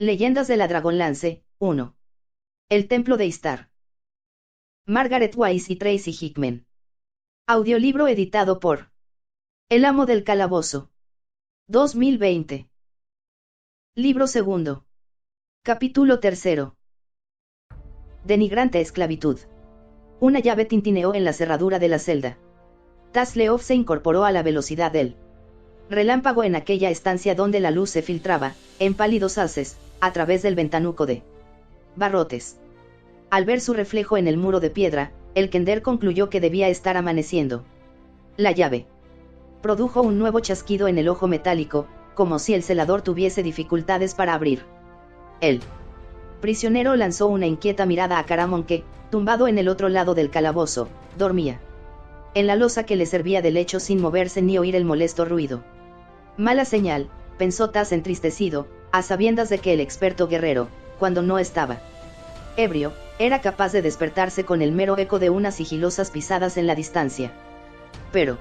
Leyendas de la Dragonlance, 1. El Templo de Istar. Margaret Wise y Tracy Hickman. Audiolibro editado por El Amo del Calabozo. 2020. Libro segundo. Capítulo tercero. Denigrante esclavitud. Una llave tintineó en la cerradura de la celda. Tasleov se incorporó a la velocidad del relámpago en aquella estancia donde la luz se filtraba, en pálidos haces, a través del ventanuco de barrotes. Al ver su reflejo en el muro de piedra, el Kender concluyó que debía estar amaneciendo. La llave produjo un nuevo chasquido en el ojo metálico, como si el celador tuviese dificultades para abrir. El prisionero lanzó una inquieta mirada a Caramon que, tumbado en el otro lado del calabozo, dormía en la losa que le servía de lecho sin moverse ni oír el molesto ruido. Mala señal, pensó Tas entristecido, a sabiendas de que el experto guerrero, cuando no estaba ebrio, era capaz de despertarse con el mero eco de unas sigilosas pisadas en la distancia. Pero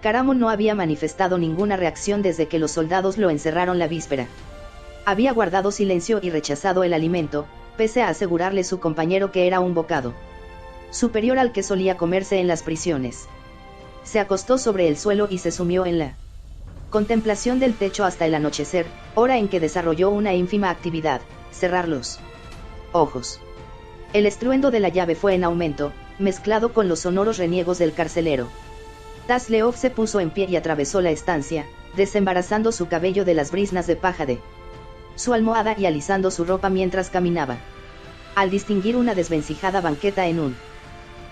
Caramon no había manifestado ninguna reacción desde que los soldados lo encerraron la víspera. Había guardado silencio y rechazado el alimento, pese a asegurarle su compañero que era un bocado superior al que solía comerse en las prisiones. Se acostó sobre el suelo y se sumió en la contemplación del techo hasta el anochecer, hora en que desarrolló una ínfima actividad: cerrar los ojos. El estruendo de la llave fue en aumento, mezclado con los sonoros reniegos del carcelero. Tasleov se puso en pie y atravesó la estancia, desembarazando su cabello de las briznas de paja de su almohada y alisando su ropa mientras caminaba. Al distinguir una desvencijada banqueta en un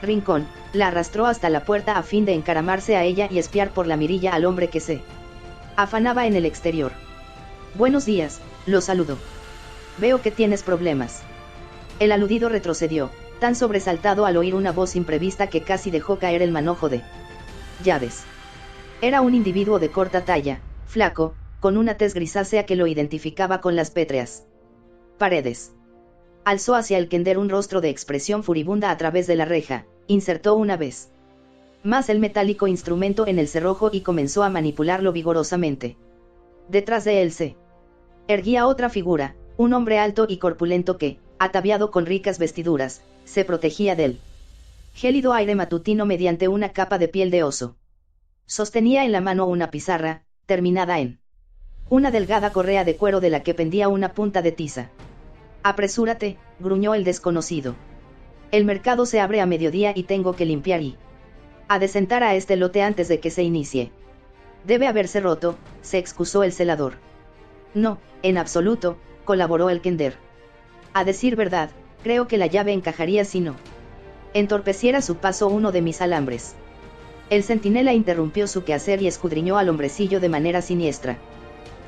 rincón, la arrastró hasta la puerta a fin de encaramarse a ella y espiar por la mirilla al hombre que se afanaba en el exterior. «Buenos días», lo saludó. «Veo que tienes problemas». El aludido retrocedió, tan sobresaltado al oír una voz imprevista que casi dejó caer el manojo de llaves. Era un individuo de corta talla, flaco, con una tez grisácea que lo identificaba con las pétreas paredes. Alzó hacia el Kender un rostro de expresión furibunda a través de la reja, insertó una vez más el metálico instrumento en el cerrojo y comenzó a manipularlo vigorosamente. Detrás de él se erguía otra figura, un hombre alto y corpulento que, ataviado con ricas vestiduras, se protegía del gélido aire matutino mediante una capa de piel de oso. Sostenía en la mano una pizarra, terminada en una delgada correa de cuero de la que pendía una punta de tiza. «Apresúrate», gruñó el desconocido. «El mercado se abre a mediodía y tengo que limpiar y adecentar a este lote antes de que se inicie». «Debe haberse roto», se excusó el celador. «No, en absoluto», colaboró el Kender. «A decir verdad, creo que la llave encajaría si no entorpeciera su paso uno de mis alambres». El centinela interrumpió su quehacer y escudriñó al hombrecillo de manera siniestra.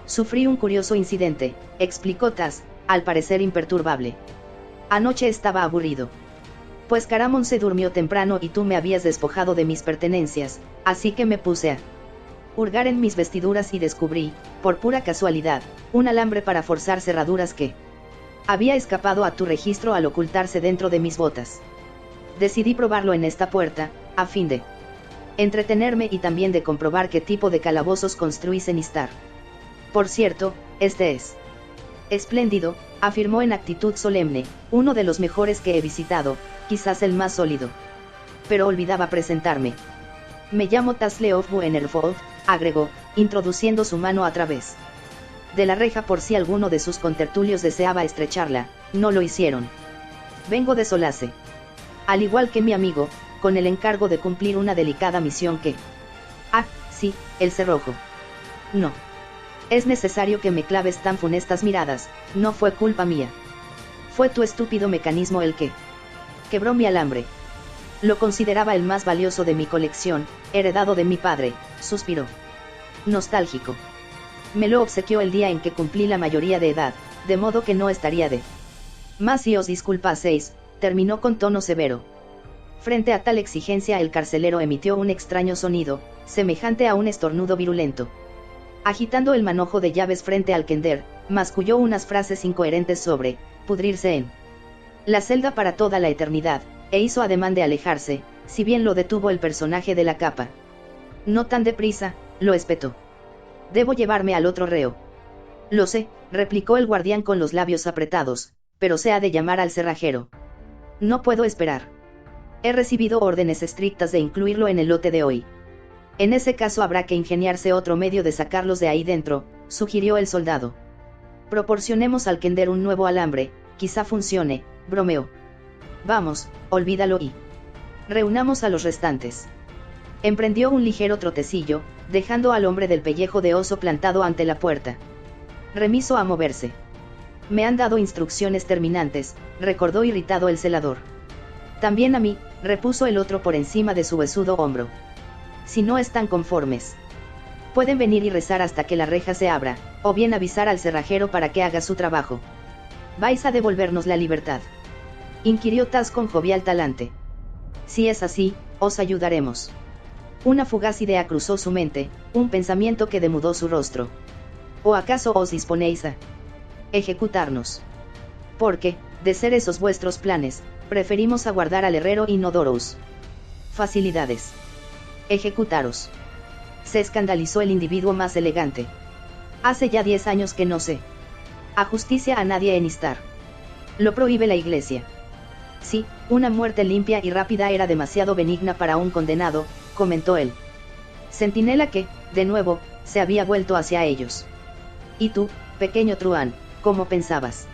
«Sufrí un curioso incidente», explicó Tas, al parecer imperturbable. «Anoche estaba aburrido. Pues Caramon se durmió temprano y tú me habías despojado de mis pertenencias, así que me puse a hurgar en mis vestiduras y descubrí, por pura casualidad, un alambre para forzar cerraduras que había escapado a tu registro al ocultarse dentro de mis botas. Decidí probarlo en esta puerta, a fin de entretenerme y también de comprobar qué tipo de calabozos construís en Istar. Por cierto, este es espléndido», afirmó en actitud solemne, «uno de los mejores que he visitado, quizás el más sólido. Pero olvidaba presentarme. Me llamo Tasleov Buenerfold», agregó, introduciendo su mano a través de la reja por si alguno de sus contertulios deseaba estrecharla. No lo hicieron. «Vengo de Solace. Al igual que mi amigo, con el encargo de cumplir una delicada misión que...». «Ah, sí, el cerrojo. No. Es necesario que me claves tan funestas miradas, no fue culpa mía. Fue tu estúpido mecanismo el que quebró mi alambre. Lo consideraba el más valioso de mi colección, heredado de mi padre», suspiró. Nostálgico. «Me lo obsequió el día en que cumplí la mayoría de edad, de modo que no estaría de más si os disculpaseis», terminó con tono severo. Frente a tal exigencia el carcelero emitió un extraño sonido, semejante a un estornudo virulento. Agitando el manojo de llaves frente al Kender, masculló unas frases incoherentes sobre pudrirse en la celda para toda la eternidad, e hizo ademán de alejarse, si bien lo detuvo el personaje de la capa. «No tan deprisa», lo espetó. «Debo llevarme al otro reo». Lo sé, replicó el guardián con los labios apretados, pero se ha de llamar al cerrajero. No puedo esperar. He recibido órdenes estrictas de incluirlo en el lote de hoy. En ese caso habrá que ingeniarse otro medio de sacarlos de ahí dentro, sugirió el soldado. Proporcionemos al Kender un nuevo alambre, quizá funcione, bromeó. Vamos, olvídalo y reunamos a los restantes. Emprendió un ligero trotecillo, dejando al hombre del pellejo de oso plantado ante la puerta. Remiso a moverse. Me han dado instrucciones terminantes, recordó irritado el celador. También a mí, repuso el otro por encima de su huesudo hombro. Si no están conformes, pueden venir y rezar hasta que la reja se abra, o bien avisar al cerrajero para que haga su trabajo. ¿Vais a devolvernos la libertad?, inquirió Taz con jovial talante. Si es así, os ayudaremos. Una fugaz idea cruzó su mente, un pensamiento que demudó su rostro. ¿O acaso os disponéis a ejecutarnos? Porque, de ser esos vuestros planes, preferimos aguardar al herrero y no Doros. Facilidades. Ejecutaros. Se escandalizó el individuo más elegante. Hace ya 10 años que no sé a justicia a nadie en Istar. Lo prohíbe la iglesia. Sí, una muerte limpia y rápida era demasiado benigna para un condenado, comentó él. Centinela que, de nuevo, se había vuelto hacia ellos. ¿Y tú, pequeño truán, cómo pensabas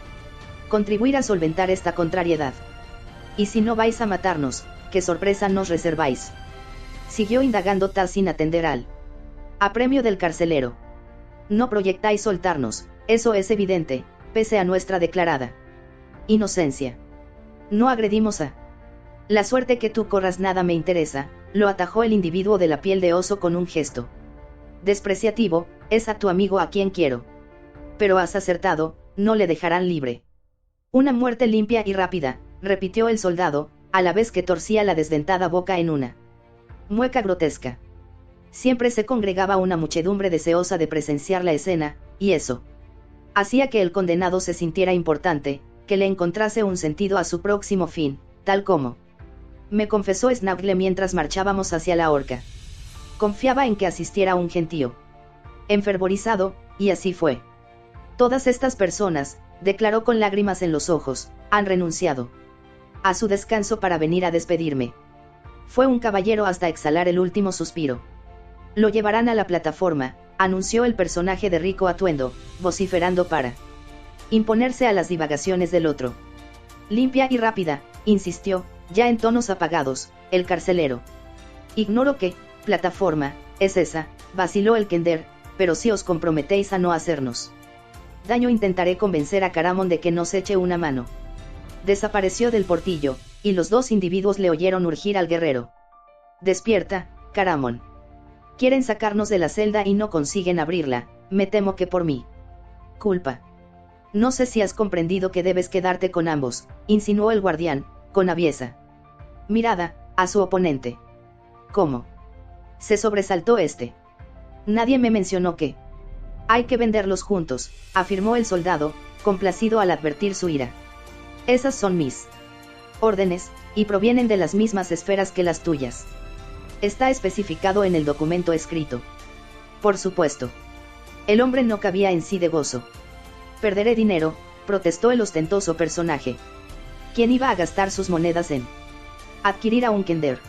contribuir a solventar esta contrariedad? Y si no vais a matarnos, ¿qué sorpresa nos reserváis?, siguió indagando Taz sin atender al apremio del carcelero. No proyectáis soltarnos, eso es evidente, pese a nuestra declarada inocencia. No agredimos a la suerte que tú corras, nada me interesa, lo atajó el individuo de la piel de oso con un gesto despreciativo. Es a tu amigo a quien quiero. Pero has acertado, no le dejarán libre. Una muerte limpia y rápida, repitió el soldado, a la vez que torcía la desdentada boca en una mueca grotesca. Siempre se congregaba una muchedumbre deseosa de presenciar la escena, y eso hacía que el condenado se sintiera importante, que le encontrase un sentido a su próximo fin, tal como me confesó Snaugle mientras marchábamos hacia la horca. Confiaba en que asistiera un gentío enfervorizado, y así fue. Todas estas personas, declaró con lágrimas en los ojos, han renunciado a su descanso para venir a despedirme. Fue un caballero hasta exhalar el último suspiro. Lo llevarán a la plataforma, anunció el personaje de rico atuendo, vociferando para imponerse a las divagaciones del otro. Limpia y rápida, insistió, ya en tonos apagados, el carcelero. Ignoro qué plataforma es esa, vaciló el Kender, pero si os comprometéis a no hacernos daño intentaré convencer a Caramon de que nos eche una mano. Desapareció del portillo, y los dos individuos le oyeron urgir al guerrero. Despierta, Caramon. Quieren sacarnos de la celda y no consiguen abrirla, me temo que por mi culpa. No sé si has comprendido que debes quedarte con ambos, insinuó el guardián, con aviesa mirada, a su oponente. ¿Cómo?, se sobresaltó este. Nadie me mencionó que hay que venderlos juntos, afirmó el soldado, complacido al advertir su ira. Esas son mis órdenes, y provienen de las mismas esferas que las tuyas. Está especificado en el documento escrito. Por supuesto. El hombre no cabía en sí de gozo. Perderé dinero, protestó el ostentoso personaje. ¿Quién iba a gastar sus monedas en adquirir a un Kender?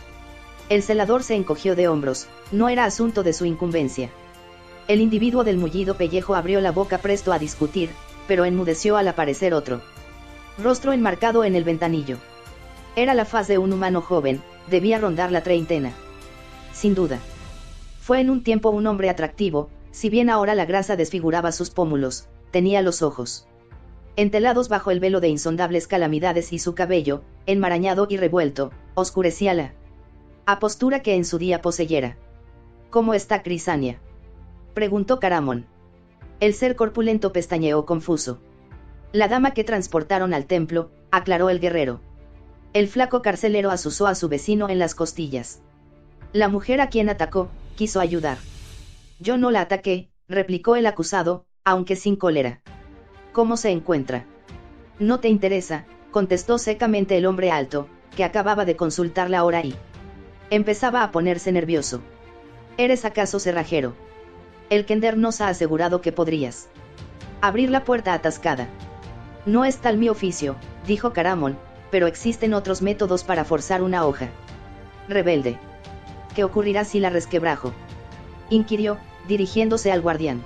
El celador se encogió de hombros, no era asunto de su incumbencia. El individuo del mullido pellejo abrió la boca presto a discutir, pero enmudeció al aparecer otro rostro enmarcado en el ventanillo. Era la faz de un humano joven, debía rondar la treintena. Sin duda. Fue en un tiempo un hombre atractivo, si bien ahora la grasa desfiguraba sus pómulos, tenía los ojos entelados bajo el velo de insondables calamidades y su cabello, enmarañado y revuelto, oscurecía la apostura que en su día poseyera. ¿Cómo está Crisania?, preguntó Caramon. El ser corpulento pestañeó confuso. La dama que transportaron al templo, aclaró el guerrero. El flaco carcelero azuzó a su vecino en las costillas. La mujer a quien atacó, quiso ayudar. Yo no la ataqué, replicó el acusado, aunque sin cólera. ¿Cómo se encuentra? No te interesa, contestó secamente el hombre alto, que acababa de consultar la hora y empezaba a ponerse nervioso. ¿Eres acaso cerrajero? El Kender nos ha asegurado que podrías Abrir la puerta atascada. No es tal mi oficio, dijo Caramon, pero existen otros métodos para forzar una hoja. Rebelde. ¿Qué ocurrirá si la resquebrajo?, inquirió, dirigiéndose al guardián.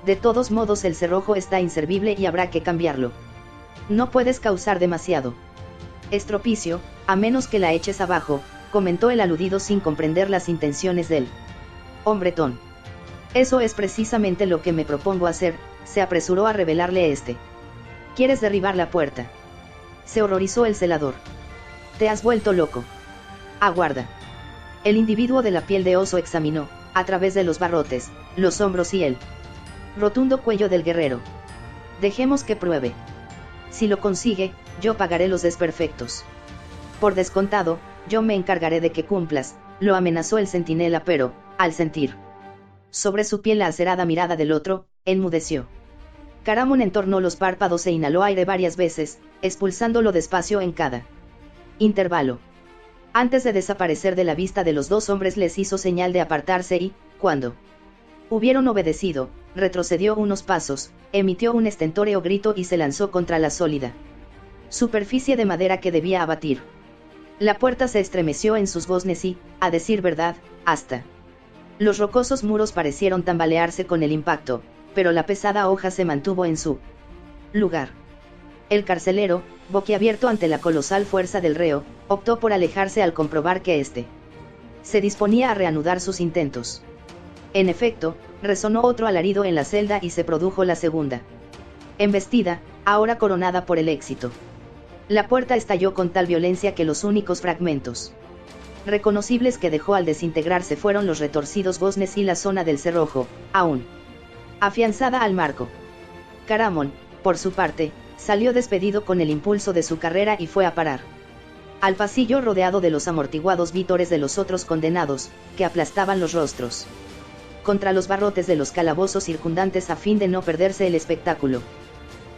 De todos modos el cerrojo está inservible y habrá que cambiarlo. No puedes causar demasiado estropicio, a menos que la eches abajo, comentó el aludido sin comprender las intenciones del hombretón. Eso es precisamente lo que me propongo hacer, se apresuró a revelarle este. ¿Quieres derribar la puerta?, se horrorizó el celador. Te has vuelto loco. Aguarda. El individuo de la piel de oso examinó, a través de los barrotes, los hombros y el rotundo cuello del guerrero. Dejemos que pruebe. Si lo consigue, yo pagaré los desperfectos. Por descontado, yo me encargaré de que cumplas, lo amenazó el centinela, pero, al sentir sobre su piel la acerada mirada del otro, enmudeció. Caramon entornó los párpados e inhaló aire varias veces, expulsándolo despacio en cada intervalo. Antes de desaparecer de la vista de los dos hombres les hizo señal de apartarse y, cuando hubieron obedecido, retrocedió unos pasos, emitió un estentóreo grito y se lanzó contra la sólida superficie de madera que debía abatir. La puerta se estremeció en sus goznes y, a decir verdad, hasta los rocosos muros parecieron tambalearse con el impacto, pero la pesada hoja se mantuvo en su lugar. El carcelero, boquiabierto ante la colosal fuerza del reo, optó por alejarse al comprobar que éste se disponía a reanudar sus intentos. En efecto, resonó otro alarido en la celda y se produjo la segunda embestida, ahora coronada por el éxito. La puerta estalló con tal violencia que los únicos fragmentos reconocibles que dejó al desintegrarse fueron los retorcidos goznes y la zona del cerrojo, aún afianzada al marco. Caramon, por su parte, salió despedido con el impulso de su carrera y fue a parar al pasillo rodeado de los amortiguados vítores de los otros condenados, que aplastaban los rostros contra los barrotes de los calabozos circundantes a fin de no perderse el espectáculo.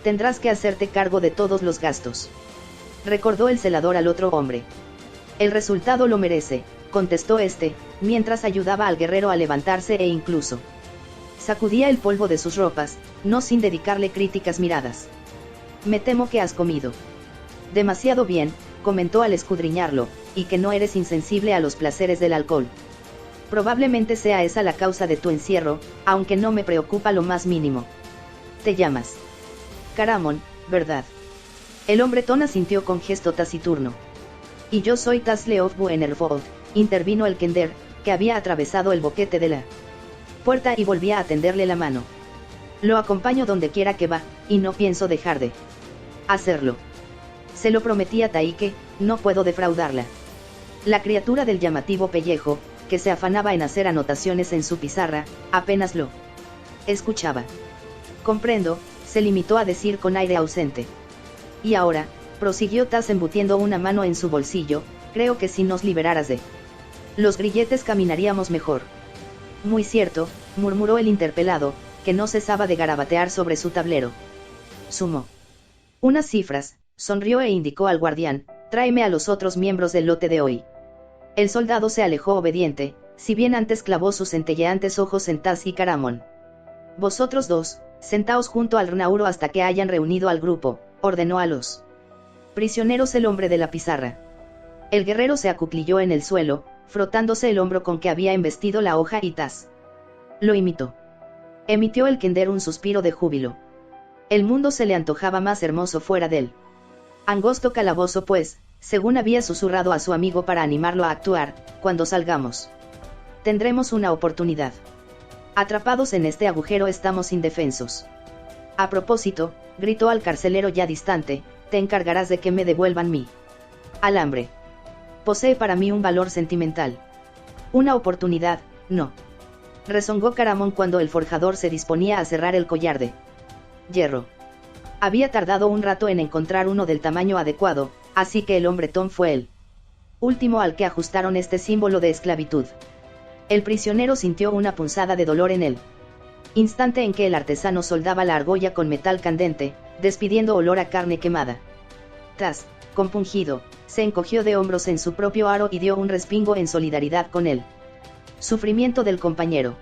Tendrás que hacerte cargo de todos los gastos, recordó el celador al otro hombre. El resultado lo merece, contestó este, mientras ayudaba al guerrero a levantarse e incluso sacudía el polvo de sus ropas, no sin dedicarle críticas miradas. Me temo que has comido demasiado bien, comentó al escudriñarlo, y que no eres insensible a los placeres del alcohol. Probablemente sea esa la causa de tu encierro, aunque no me preocupa lo más mínimo. Te llamas Caramon, ¿verdad? El hombretón asintió con gesto taciturno. Y yo soy Tasleof Buenervold, intervino el kender, que había atravesado el boquete de la puerta y volvía a tenderle la mano. Lo acompaño donde quiera que va, y no pienso dejar de hacerlo. Se lo prometí a Taike, no puedo defraudarla. La criatura del llamativo pellejo, que se afanaba en hacer anotaciones en su pizarra, apenas lo escuchaba. Comprendo, se limitó a decir con aire ausente. Y ahora, prosiguió Tas embutiendo una mano en su bolsillo, creo que si nos liberaras de los grilletes caminaríamos mejor. Muy cierto, murmuró el interpelado, que no cesaba de garabatear sobre su tablero. Sumó unas cifras, sonrió e indicó al guardián, tráeme a los otros miembros del lote de hoy. El soldado se alejó obediente, si bien antes clavó sus centelleantes ojos en Tas y Caramon. Vosotros dos, sentaos junto al Rnauro hasta que hayan reunido al grupo, ordenó a los prisioneros el hombre de la pizarra. El guerrero se acuclilló en el suelo, frotándose el hombro con que había embestido la hoja y Tas lo imitó. Emitió el kender un suspiro de júbilo. El mundo se le antojaba más hermoso fuera del angosto calabozo pues, según había susurrado a su amigo para animarlo a actuar, cuando salgamos tendremos una oportunidad. Atrapados en este agujero estamos indefensos. A propósito, gritó al carcelero ya distante, te encargarás de que me devuelvan mi alambre. Posee para mí un valor sentimental. Una oportunidad, no. Rezongó Caramon cuando el forjador se disponía a cerrar el collar de hierro. Había tardado un rato en encontrar uno del tamaño adecuado, así que el hombretón fue el último al que ajustaron este símbolo de esclavitud. El prisionero sintió una punzada de dolor en el instante en que el artesano soldaba la argolla con metal candente, despidiendo olor a carne quemada. Tas, compungido, se encogió de hombros en su propio aro y dio un respingo en solidaridad con él. Sufrimiento del compañero.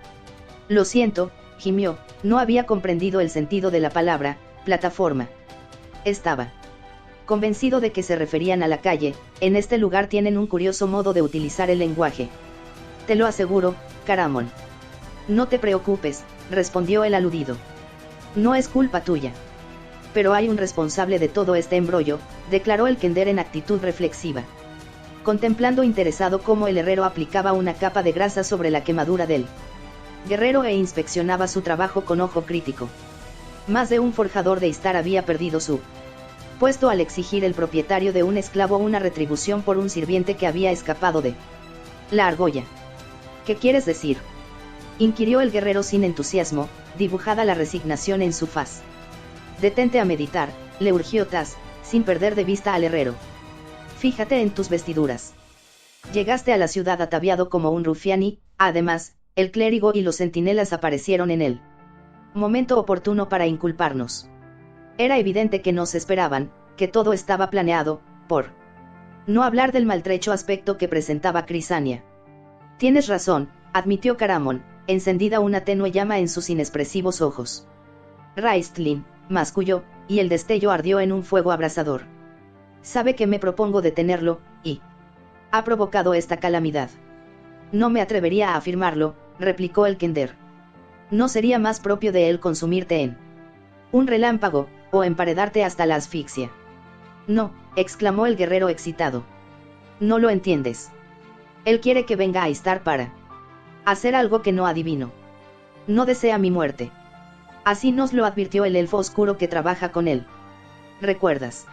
Lo siento, gimió, no había comprendido el sentido de la palabra, plataforma. Estaba convencido de que se referían a la calle. En este lugar tienen un curioso modo de utilizar el lenguaje. Te lo aseguro, Caramon. No te preocupes, respondió el aludido. No es culpa tuya. Pero hay un responsable de todo este embrollo, declaró el Kender en actitud reflexiva, contemplando interesado cómo el herrero aplicaba una capa de grasa sobre la quemadura del guerrero e inspeccionaba su trabajo con ojo crítico. Más de un forjador de Istar había perdido su puesto al exigir el propietario de un esclavo una retribución por un sirviente que había escapado de la argolla. ¿Qué quieres decir?, inquirió el guerrero sin entusiasmo, dibujada la resignación en su faz. Detente a meditar, le urgió Tas, sin perder de vista al herrero. Fíjate en tus vestiduras. Llegaste a la ciudad ataviado como un rufián y, además, el clérigo y los centinelas aparecieron en el momento oportuno para inculparnos. Era evidente que nos esperaban, que todo estaba planeado, por no hablar del maltrecho aspecto que presentaba Crisania. Tienes razón, admitió Caramon, encendida una tenue llama en sus inexpresivos ojos. Raistlin, masculló, y el destello ardió en un fuego abrasador. Sabe que me propongo detenerlo, y ha provocado esta calamidad. No me atrevería a afirmarlo, replicó el Kender. No sería más propio de él consumirte en un relámpago, o emparedarte hasta la asfixia. No, exclamó el guerrero excitado. No lo entiendes. Él quiere que venga a Istar para hacer algo que no adivino. No desea mi muerte. Así nos lo advirtió el elfo oscuro que trabaja con él. ¿Recuerdas?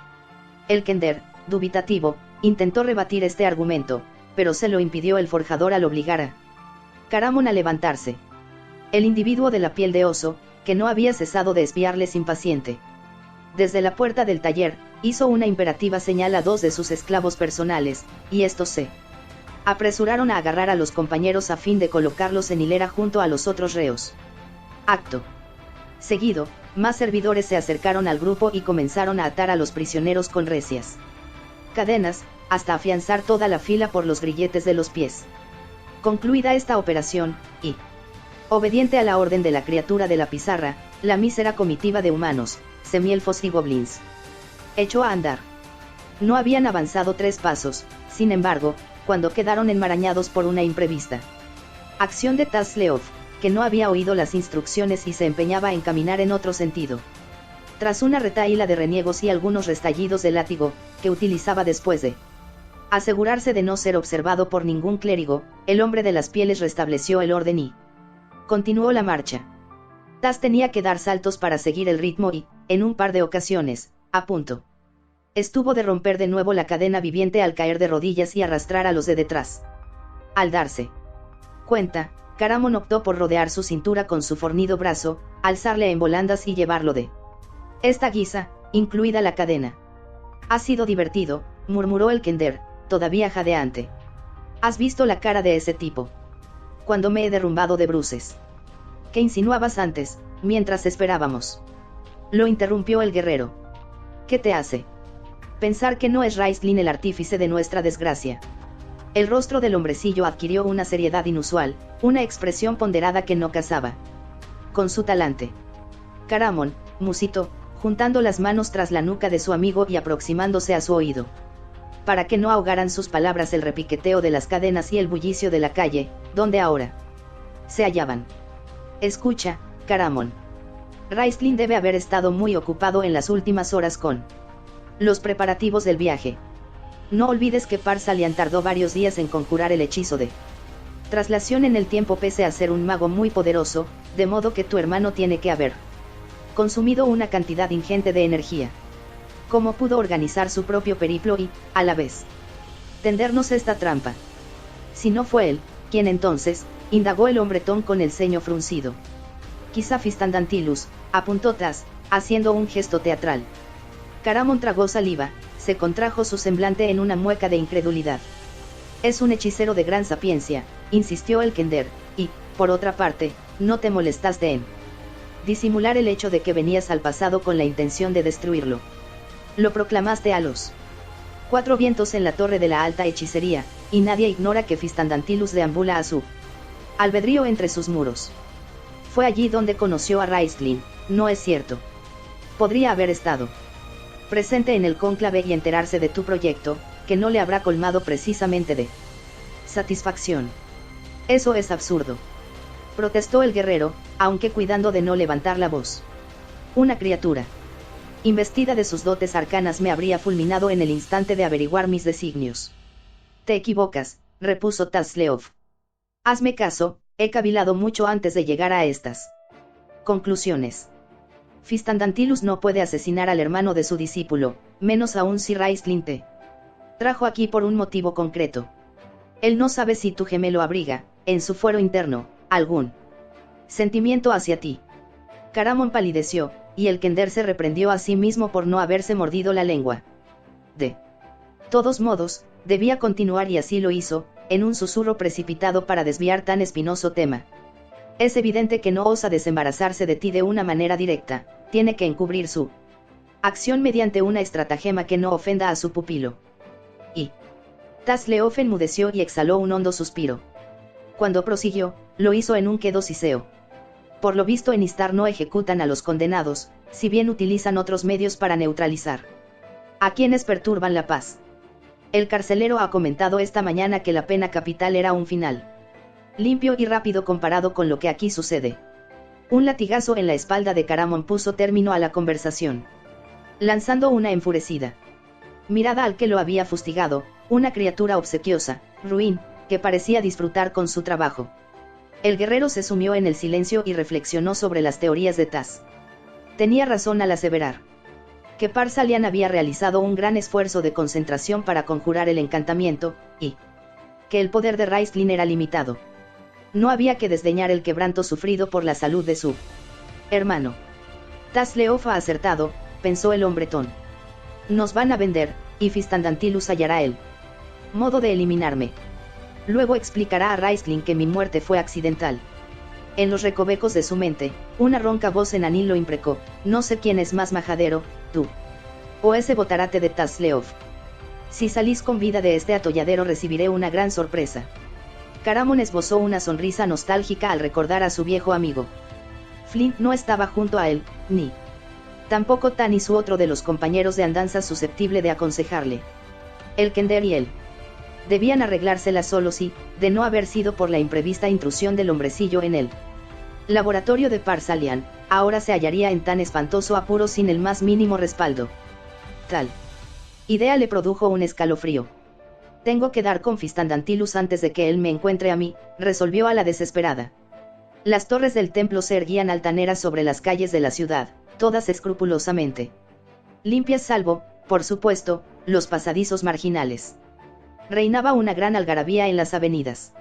El Kender, dubitativo, intentó rebatir este argumento, pero se lo impidió el forjador al obligar a Caramon a levantarse. El individuo de la piel de oso, que no había cesado de espiarles impaciente. Desde la puerta del taller, hizo una imperativa señal a dos de sus esclavos personales, y estos se apresuraron a agarrar a los compañeros a fin de colocarlos en hilera junto a los otros reos. Acto seguido, más servidores se acercaron al grupo y comenzaron a atar a los prisioneros con recias cadenas, hasta afianzar toda la fila por los grilletes de los pies. Concluida esta operación, y obediente a la orden de la criatura de la pizarra, la mísera comitiva de humanos, semielfos y goblins echó a andar. No habían avanzado 3 pasos, sin embargo, cuando quedaron enmarañados por una imprevista acción de Tasleov, que no había oído las instrucciones y se empeñaba en caminar en otro sentido. Tras una retahíla de reniegos y algunos restallidos de látigo, que utilizaba después de asegurarse de no ser observado por ningún clérigo, el hombre de las pieles restableció el orden y continuó la marcha. Tas tenía que dar saltos para seguir el ritmo y, en un par de ocasiones, a punto estuvo de romper de nuevo la cadena viviente al caer de rodillas y arrastrar a los de detrás. Al darse cuenta, Caramon optó por rodear su cintura con su fornido brazo, alzarle en volandas y llevarlo de esta guisa, incluida la cadena. Ha sido divertido, murmuró el Kender, todavía jadeante. ¿Has visto la cara de ese tipo? Cuando me he derrumbado de bruces. ¿Qué insinuabas antes, mientras esperábamos? Lo interrumpió el guerrero. ¿Qué te hace pensar que no es Raistlin el artífice de nuestra desgracia? El rostro del hombrecillo adquirió una seriedad inusual, una expresión ponderada que no casaba con su talante. Caramon, musitó, juntando las manos tras la nuca de su amigo y aproximándose a su oído. Para que no ahogaran sus palabras el repiqueteo de las cadenas y el bullicio de la calle, donde ahora se hallaban. Escucha, Caramon. Raistlin debe haber estado muy ocupado en las últimas horas con los preparativos del viaje. No olvides que Par-Salian tardó varios días en conjurar el hechizo de traslación en el tiempo pese a ser un mago muy poderoso, de modo que tu hermano tiene que haber consumido una cantidad ingente de energía. ¿Cómo pudo organizar su propio periplo y, a la vez, tendernos esta trampa? Si no fue él, ¿quién entonces?, indagó el hombretón con el ceño fruncido. Quizá Fistandantilus, apuntó Tas, haciendo un gesto teatral. Caramon tragó saliva, se contrajo su semblante en una mueca de incredulidad. Es un hechicero de gran sapiencia, insistió el Kender, y, por otra parte, no te molestaste en disimular el hecho de que venías al pasado con la intención de destruirlo. Lo proclamaste a los 4 vientos en la torre de la alta hechicería, y nadie ignora que Fistandantilus deambula a su albedrío entre sus muros. Fue allí donde conoció a Raistlin, ¿no es cierto? Podría haber estado presente en el cónclave y enterarse de tu proyecto, que no le habrá colmado precisamente de satisfacción. Eso es absurdo, protestó el guerrero, aunque cuidando de no levantar la voz. Una criatura investida de sus dotes arcanas me habría fulminado en el instante de averiguar mis designios. Te equivocas, repuso Tasleov. Hazme caso, he cavilado mucho antes de llegar a estas conclusiones. Fistandantilus no puede asesinar al hermano de su discípulo, menos aún si Raistlin te trajo aquí por un motivo concreto. Él no sabe si tu gemelo abriga, en su fuero interno, algún sentimiento hacia ti. Caramon palideció, y el Kender se reprendió a sí mismo por no haberse mordido la lengua. De todos modos, debía continuar y así lo hizo, en un susurro precipitado para desviar tan espinoso tema. Es evidente que no osa desembarazarse de ti de una manera directa, tiene que encubrir su acción mediante una estratagema que no ofenda a su pupilo. Y Tasleov enmudeció y exhaló un hondo suspiro. Cuando prosiguió, lo hizo en un quedo siseo. Por lo visto en Istar no ejecutan a los condenados, si bien utilizan otros medios para neutralizar a quienes perturban la paz. El carcelero ha comentado esta mañana que la pena capital era un final limpio y rápido comparado con lo que aquí sucede. Un latigazo en la espalda de Caramon puso término a la conversación, lanzando una enfurecida mirada al que lo había fustigado, una criatura obsequiosa, ruin, que parecía disfrutar con su trabajo. El guerrero se sumió en el silencio y reflexionó sobre las teorías de Tas. Tenía razón al aseverar que Par-Salian había realizado un gran esfuerzo de concentración para conjurar el encantamiento, y que el poder de Raistlin era limitado. No había que desdeñar el quebranto sufrido por la salud de su hermano. Tasleov ha acertado, pensó el hombretón. Nos van a vender, y Fistandantilus hallará el modo de eliminarme. Luego explicará a Raistlin que mi muerte fue accidental. En los recovecos de su mente, una ronca voz enanil lo imprecó, no sé quién es más majadero, tú o ese botarate de Tasleov. Si salís con vida de este atolladero recibiré una gran sorpresa. Caramon esbozó una sonrisa nostálgica al recordar a su viejo amigo. Flint no estaba junto a él, ni tampoco Tan y su otro de los compañeros de andanza susceptible de aconsejarle. El Kender y él debían arreglárselas solos y, de no haber sido por la imprevista intrusión del hombrecillo en el laboratorio de Par-Salian, ahora se hallaría en tan espantoso apuro sin el más mínimo respaldo. Tal idea le produjo un escalofrío. Tengo que dar con Fistandantilus antes de que él me encuentre a mí, resolvió a la desesperada. Las torres del templo se erguían altaneras sobre las calles de la ciudad, todas escrupulosamente limpias salvo, por supuesto, los pasadizos marginales. Reinaba una gran algarabía en las avenidas,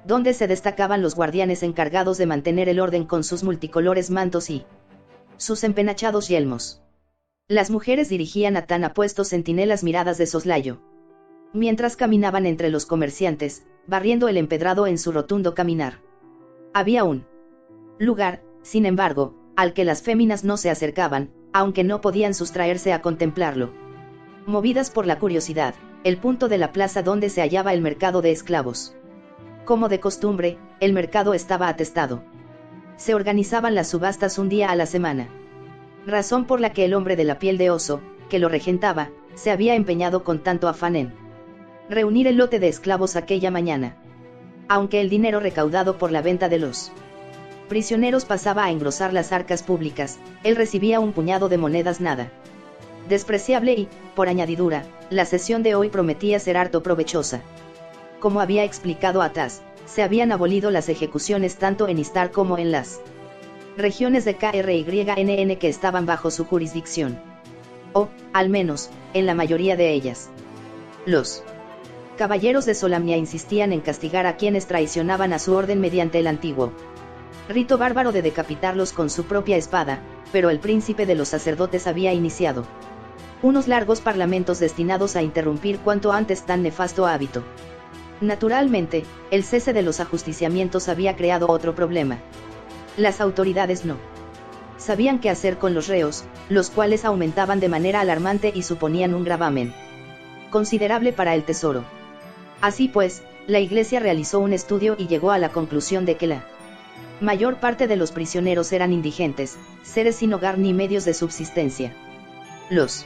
donde se destacaban los guardianes encargados de mantener el orden con sus multicolores mantos y sus empenachados yelmos. Las mujeres dirigían a tan apuestos centinelas miradas de soslayo, mientras caminaban entre los comerciantes, barriendo el empedrado en su rotundo caminar. Había un lugar, sin embargo, al que las féminas no se acercaban, aunque no podían sustraerse a contemplarlo. Movidas por la curiosidad, el punto de la plaza donde se hallaba el mercado de esclavos. Como de costumbre, el mercado estaba atestado. Se organizaban las subastas un día a la semana. Razón por la que el hombre de la piel de oso, que lo regentaba, se había empeñado con tanto afán en reunir el lote de esclavos aquella mañana. Aunque el dinero recaudado por la venta de los prisioneros pasaba a engrosar las arcas públicas, él recibía un puñado de monedas nada despreciable y, por añadidura, la sesión de hoy prometía ser harto provechosa. Como había explicado a Tas, se habían abolido las ejecuciones tanto en Istar como en las regiones de KRYNN que estaban bajo su jurisdicción. O, al menos, en la mayoría de ellas. Los caballeros de Solamnia insistían en castigar a quienes traicionaban a su orden mediante el antiguo rito bárbaro de decapitarlos con su propia espada, pero el príncipe de los sacerdotes había iniciado unos largos parlamentos destinados a interrumpir cuanto antes tan nefasto hábito. Naturalmente, el cese de los ajusticiamientos había creado otro problema. Las autoridades no sabían qué hacer con los reos, los cuales aumentaban de manera alarmante y suponían un gravamen considerable para el tesoro. Así pues, la Iglesia realizó un estudio y llegó a la conclusión de que la Mayor parte de los prisioneros eran indigentes, seres sin hogar ni medios de subsistencia. Los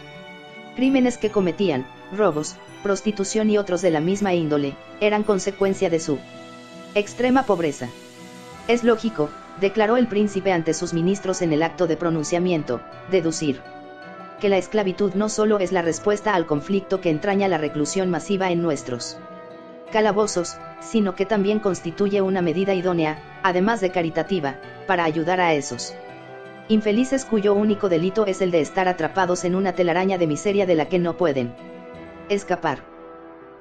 crímenes que cometían, robos, prostitución y otros de la misma índole, eran consecuencia de su extrema pobreza. Es lógico, declaró el príncipe ante sus ministros en el acto de pronunciamiento, deducir que la esclavitud no solo es la respuesta al conflicto que entraña la reclusión masiva en nuestros calabozos, sino que también constituye una medida idónea, además de caritativa, para ayudar a esos infelices cuyo único delito es el de estar atrapados en una telaraña de miseria de la que no pueden escapar.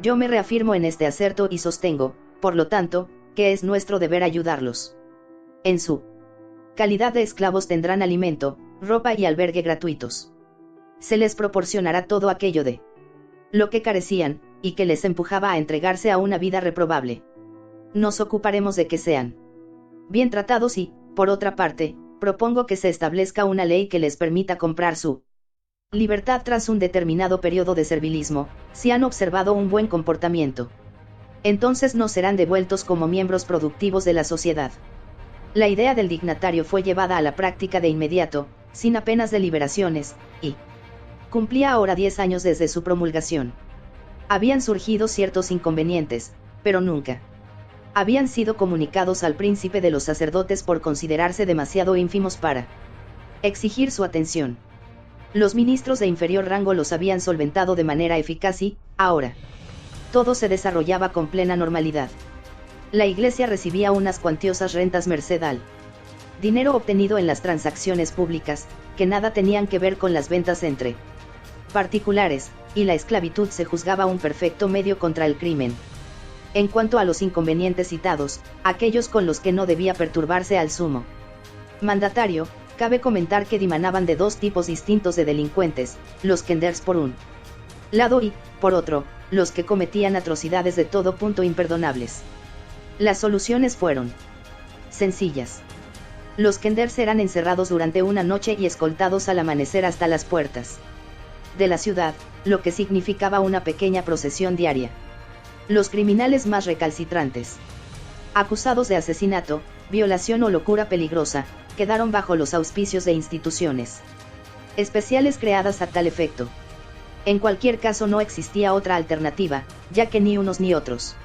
Yo me reafirmo en este aserto y sostengo, por lo tanto, que es nuestro deber ayudarlos. En su calidad de esclavos tendrán alimento, ropa y albergue gratuitos. Se les proporcionará todo aquello de lo que carecían, y que les empujaba a entregarse a una vida reprobable. Nos ocuparemos de que sean bien tratados y, por otra parte, propongo que se establezca una ley que les permita comprar su libertad tras un determinado periodo de servilismo, si han observado un buen comportamiento. Entonces no serán devueltos como miembros productivos de la sociedad. La idea del dignatario fue llevada a la práctica de inmediato, sin apenas deliberaciones, y cumplía ahora 10 años desde su promulgación. Habían surgido ciertos inconvenientes, pero nunca habían sido comunicados al príncipe de los sacerdotes por considerarse demasiado ínfimos para exigir su atención. Los ministros de inferior rango los habían solventado de manera eficaz y, ahora, todo se desarrollaba con plena normalidad. La Iglesia recibía unas cuantiosas rentas merced al dinero obtenido en las transacciones públicas, que nada tenían que ver con las ventas entre particulares, y la esclavitud se juzgaba un perfecto medio contra el crimen. En cuanto a los inconvenientes citados, aquellos con los que no debía perturbarse al sumo mandatario, cabe comentar que dimanaban de dos tipos distintos de delincuentes, los kenders por un lado y, por otro, los que cometían atrocidades de todo punto imperdonables. Las soluciones fueron sencillas. Los kenders eran encerrados durante una noche y escoltados al amanecer hasta las puertas de la ciudad, lo que significaba una pequeña procesión diaria. Los criminales más recalcitrantes, acusados de asesinato, violación o locura peligrosa, quedaron bajo los auspicios de instituciones especiales creadas a tal efecto. En cualquier caso no existía otra alternativa, ya que ni unos ni otros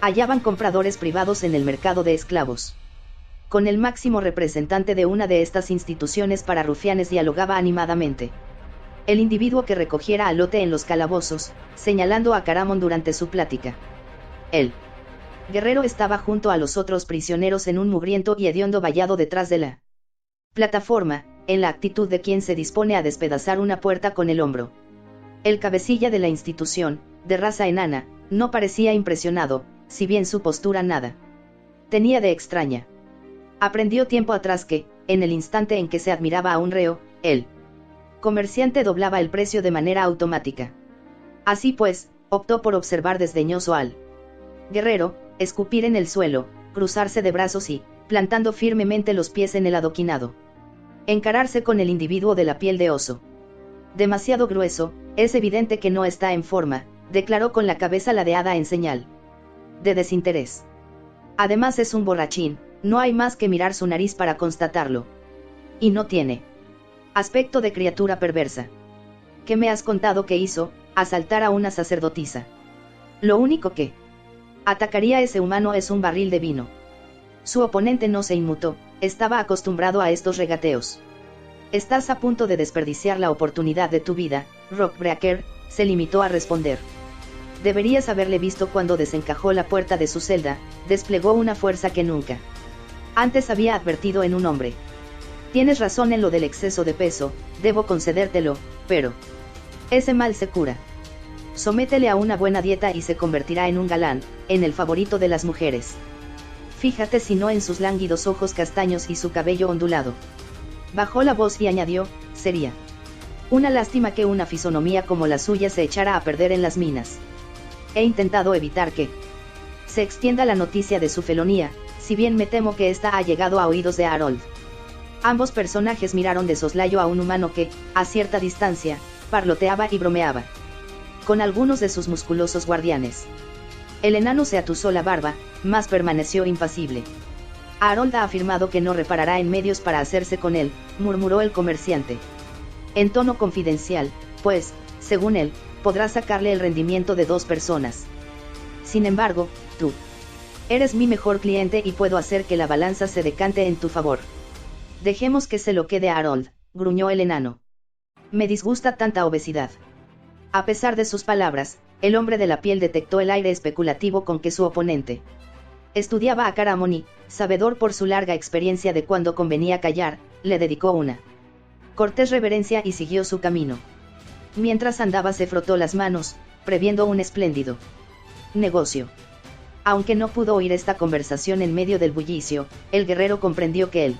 hallaban compradores privados en el mercado de esclavos. Con el máximo representante de una de estas instituciones para rufianes dialogaba animadamente el individuo que recogiera al lote en los calabozos, señalando a Caramón durante su plática. El guerrero estaba junto a los otros prisioneros en un mugriento y hediondo vallado detrás de la plataforma, en la actitud de quien se dispone a despedazar una puerta con el hombro. El cabecilla de la institución, de raza enana, no parecía impresionado, si bien su postura nada tenía de extraña. Aprendió tiempo atrás que, en el instante en que se admiraba a un reo, el comerciante doblaba el precio de manera automática. Así pues, optó por observar desdeñoso al guerrero, escupir en el suelo, cruzarse de brazos y, plantando firmemente los pies en el adoquinado, encararse con el individuo de la piel de oso. Demasiado grueso, es evidente que no está en forma, declaró con la cabeza ladeada en señal de desinterés. Además es un borrachín, no hay más que mirar su nariz para constatarlo. Y no tiene aspecto de criatura perversa. ¿Qué me has contado que hizo? Asaltar a una sacerdotisa. Lo único que atacaría a ese humano es un barril de vino. Su oponente no se inmutó, estaba acostumbrado a estos regateos. Estás a punto de desperdiciar la oportunidad de tu vida, Rockbreaker, se limitó a responder. Deberías haberle visto cuando desencajó la puerta de su celda, desplegó una fuerza que nunca antes había advertido en un hombre. Tienes razón en lo del exceso de peso, debo concedértelo, pero ese mal se cura. Sométele a una buena dieta y se convertirá en un galán, en el favorito de las mujeres. Fíjate si no en sus lánguidos ojos castaños y su cabello ondulado. Bajó la voz y añadió, sería una lástima que una fisonomía como la suya se echara a perder en las minas. He intentado evitar que se extienda la noticia de su felonía, si bien me temo que esta ha llegado a oídos de Harold. Ambos personajes miraron de soslayo a un humano que, a cierta distancia, parloteaba y bromeaba con algunos de sus musculosos guardianes. El enano se atusó la barba, mas permaneció impasible. Harold ha afirmado que no reparará en medios para hacerse con él, murmuró el comerciante. En tono confidencial, pues, según él, podrá sacarle el rendimiento de 2 personas. Sin embargo, tú eres mi mejor cliente y puedo hacer que la balanza se decante en tu favor. Dejemos que se lo quede a Harold, gruñó el enano. Me disgusta tanta obesidad. A pesar de sus palabras, el hombre de la piel detectó el aire especulativo con que su oponente estudiaba a Caramon y, sabedor por su larga experiencia de cuándo convenía callar, le dedicó una cortés reverencia y siguió su camino. Mientras andaba se frotó las manos, previendo un espléndido negocio. Aunque no pudo oír esta conversación en medio del bullicio, el guerrero comprendió que el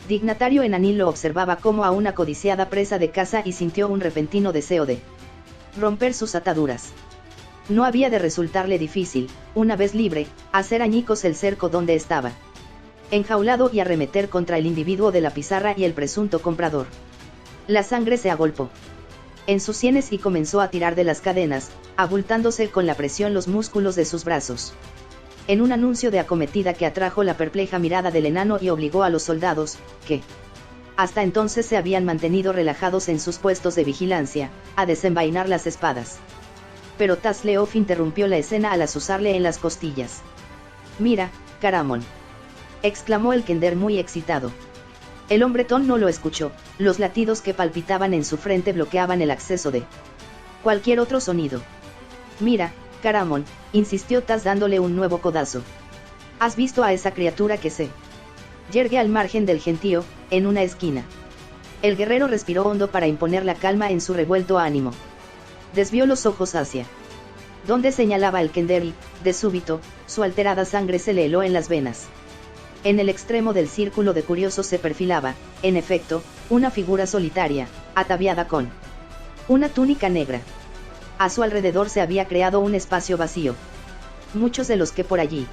dignatario enanil lo observaba como a una codiciada presa de caza y sintió un repentino deseo de romper sus ataduras. No había de resultarle difícil, una vez libre, hacer añicos el cerco donde estaba enjaulado y arremeter contra el individuo de la pizarra y el presunto comprador. La sangre se agolpó en sus sienes y comenzó a tirar de las cadenas, abultándose con la presión los músculos de sus brazos. En un anuncio de acometida que atrajo la perpleja mirada del enano y obligó a los soldados, que hasta entonces se habían mantenido relajados en sus puestos de vigilancia, a desenvainar las espadas. Pero Tasleof interrumpió la escena al azuzarle en las costillas. «Mira, Caramon», exclamó el kender muy excitado. El hombretón no lo escuchó, los latidos que palpitaban en su frente bloqueaban el acceso de cualquier otro sonido. «Mira, Caramon», insistió Tas dándole un nuevo codazo. «¿Has visto a esa criatura que se yergue al margen del gentío, en una esquina?» El guerrero respiró hondo para imponer la calma en su revuelto ánimo. Desvió los ojos hacia donde señalaba el kender y, de súbito, su alterada sangre se le heló en las venas. En el extremo del círculo de curiosos se perfilaba, en efecto, una figura solitaria, ataviada con una túnica negra. A su alrededor se había creado un espacio vacío. Muchos de los que por allí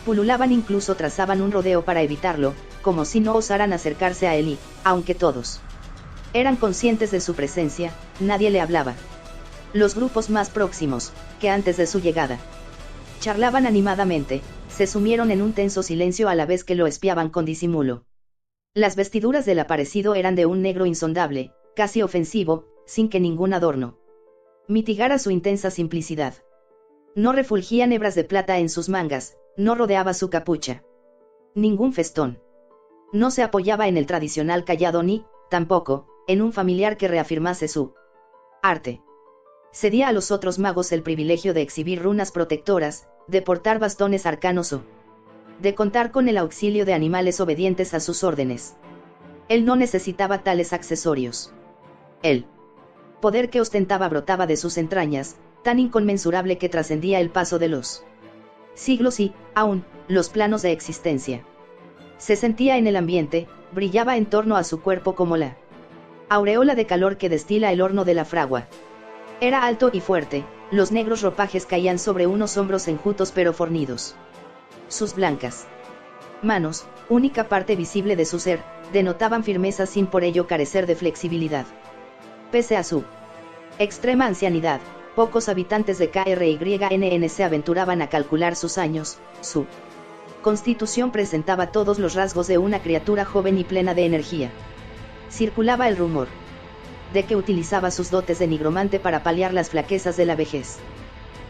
pululaban incluso trazaban un rodeo para evitarlo, como si no osaran acercarse a él y, aunque todos eran conscientes de su presencia, nadie le hablaba. Los grupos más próximos, que antes de su llegada charlaban animadamente, se sumieron en un tenso silencio a la vez que lo espiaban con disimulo. Las vestiduras del aparecido eran de un negro insondable, casi ofensivo, sin que ningún adorno mitigara su intensa simplicidad. No refulgían hebras de plata en sus mangas, no rodeaba su capucha ningún festón. No se apoyaba en el tradicional cayado ni, tampoco, en un familiar que reafirmase su arte. Cedía a los otros magos el privilegio de exhibir runas protectoras, de portar bastones arcanos o de contar con el auxilio de animales obedientes a sus órdenes. Él no necesitaba tales accesorios. El poder que ostentaba brotaba de sus entrañas, tan inconmensurable que trascendía el paso de los siglos y, aún, los planos de existencia. Se sentía en el ambiente, brillaba en torno a su cuerpo como la aureola de calor que destila el horno de la fragua. Era alto y fuerte, los negros ropajes caían sobre unos hombros enjutos pero fornidos. Sus blancas manos, única parte visible de su ser, denotaban firmeza sin por ello carecer de flexibilidad. Pese a su extrema ancianidad, pocos habitantes de KRYNN se aventuraban a calcular sus años. Su constitución presentaba todos los rasgos de una criatura joven y plena de energía. Circulaba el rumor de que utilizaba sus dotes de nigromante para paliar las flaquezas de la vejez.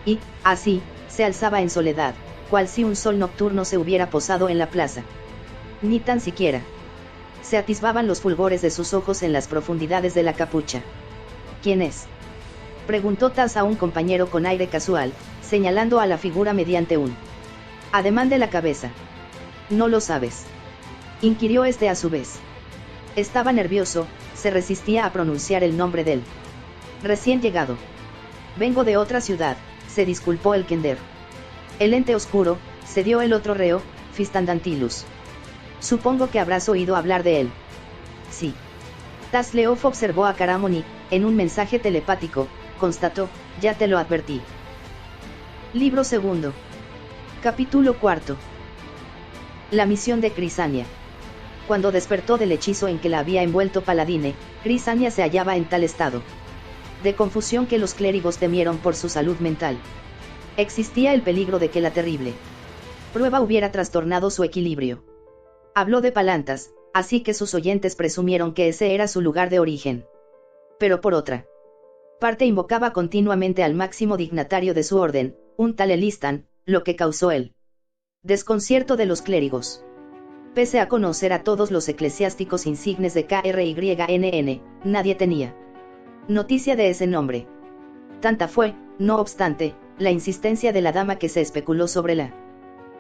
Y, así, se alzaba en soledad, cual si un sol nocturno se hubiera posado en la plaza. Ni tan siquiera se atisbaban los fulgores de sus ojos en las profundidades de la capucha. ¿Quién es?, preguntó Tas a un compañero con aire casual, señalando a la figura mediante un ademán de la cabeza. «¿No lo sabes?», inquirió este a su vez. Estaba nervioso, se resistía a pronunciar el nombre del recién llegado. «Vengo de otra ciudad», se disculpó el kender. «El ente oscuro», cedió el otro reo, Fistandantilus. «Supongo que habrás oído hablar de él». «Sí». Tasleof observó a Caramon y, en un mensaje telepático, constató: «Ya te lo advertí». Libro segundo. Capítulo cuarto. La misión de Crisania. Cuando despertó del hechizo en que la había envuelto Paladine, Crisania se hallaba en tal estado de confusión que los clérigos temieron por su salud mental. Existía el peligro de que la terrible prueba hubiera trastornado su equilibrio. Habló de Palantas, así que sus oyentes presumieron que ese era su lugar de origen. Pero por otra parte invocaba continuamente al máximo dignatario de su orden, un tal Elistan, lo que causó el desconcierto de los clérigos. Pese a conocer a todos los eclesiásticos insignes de KRYNN, nadie tenía noticia de ese nombre. Tanta fue, no obstante, la insistencia de la dama que se especuló sobre la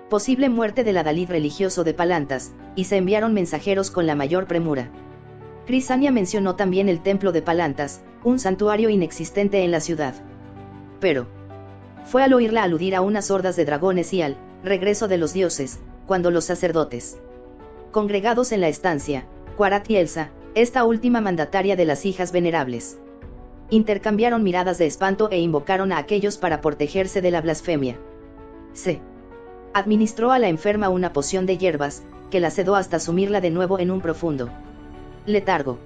posible muerte del adalid religioso de Palantas, y se enviaron mensajeros con la mayor premura. Crisania mencionó también el templo de Palantas, un santuario inexistente en la ciudad. Pero fue al oírla aludir a unas hordas de dragones y al regreso de los dioses, cuando los sacerdotes congregados en la estancia, Quarath y Elsa, esta última mandataria de las hijas venerables, intercambiaron miradas de espanto e invocaron a aquellos para protegerse de la blasfemia. Se administró a la enferma una poción de hierbas, que la sedó hasta sumirla de nuevo en un profundo letargo.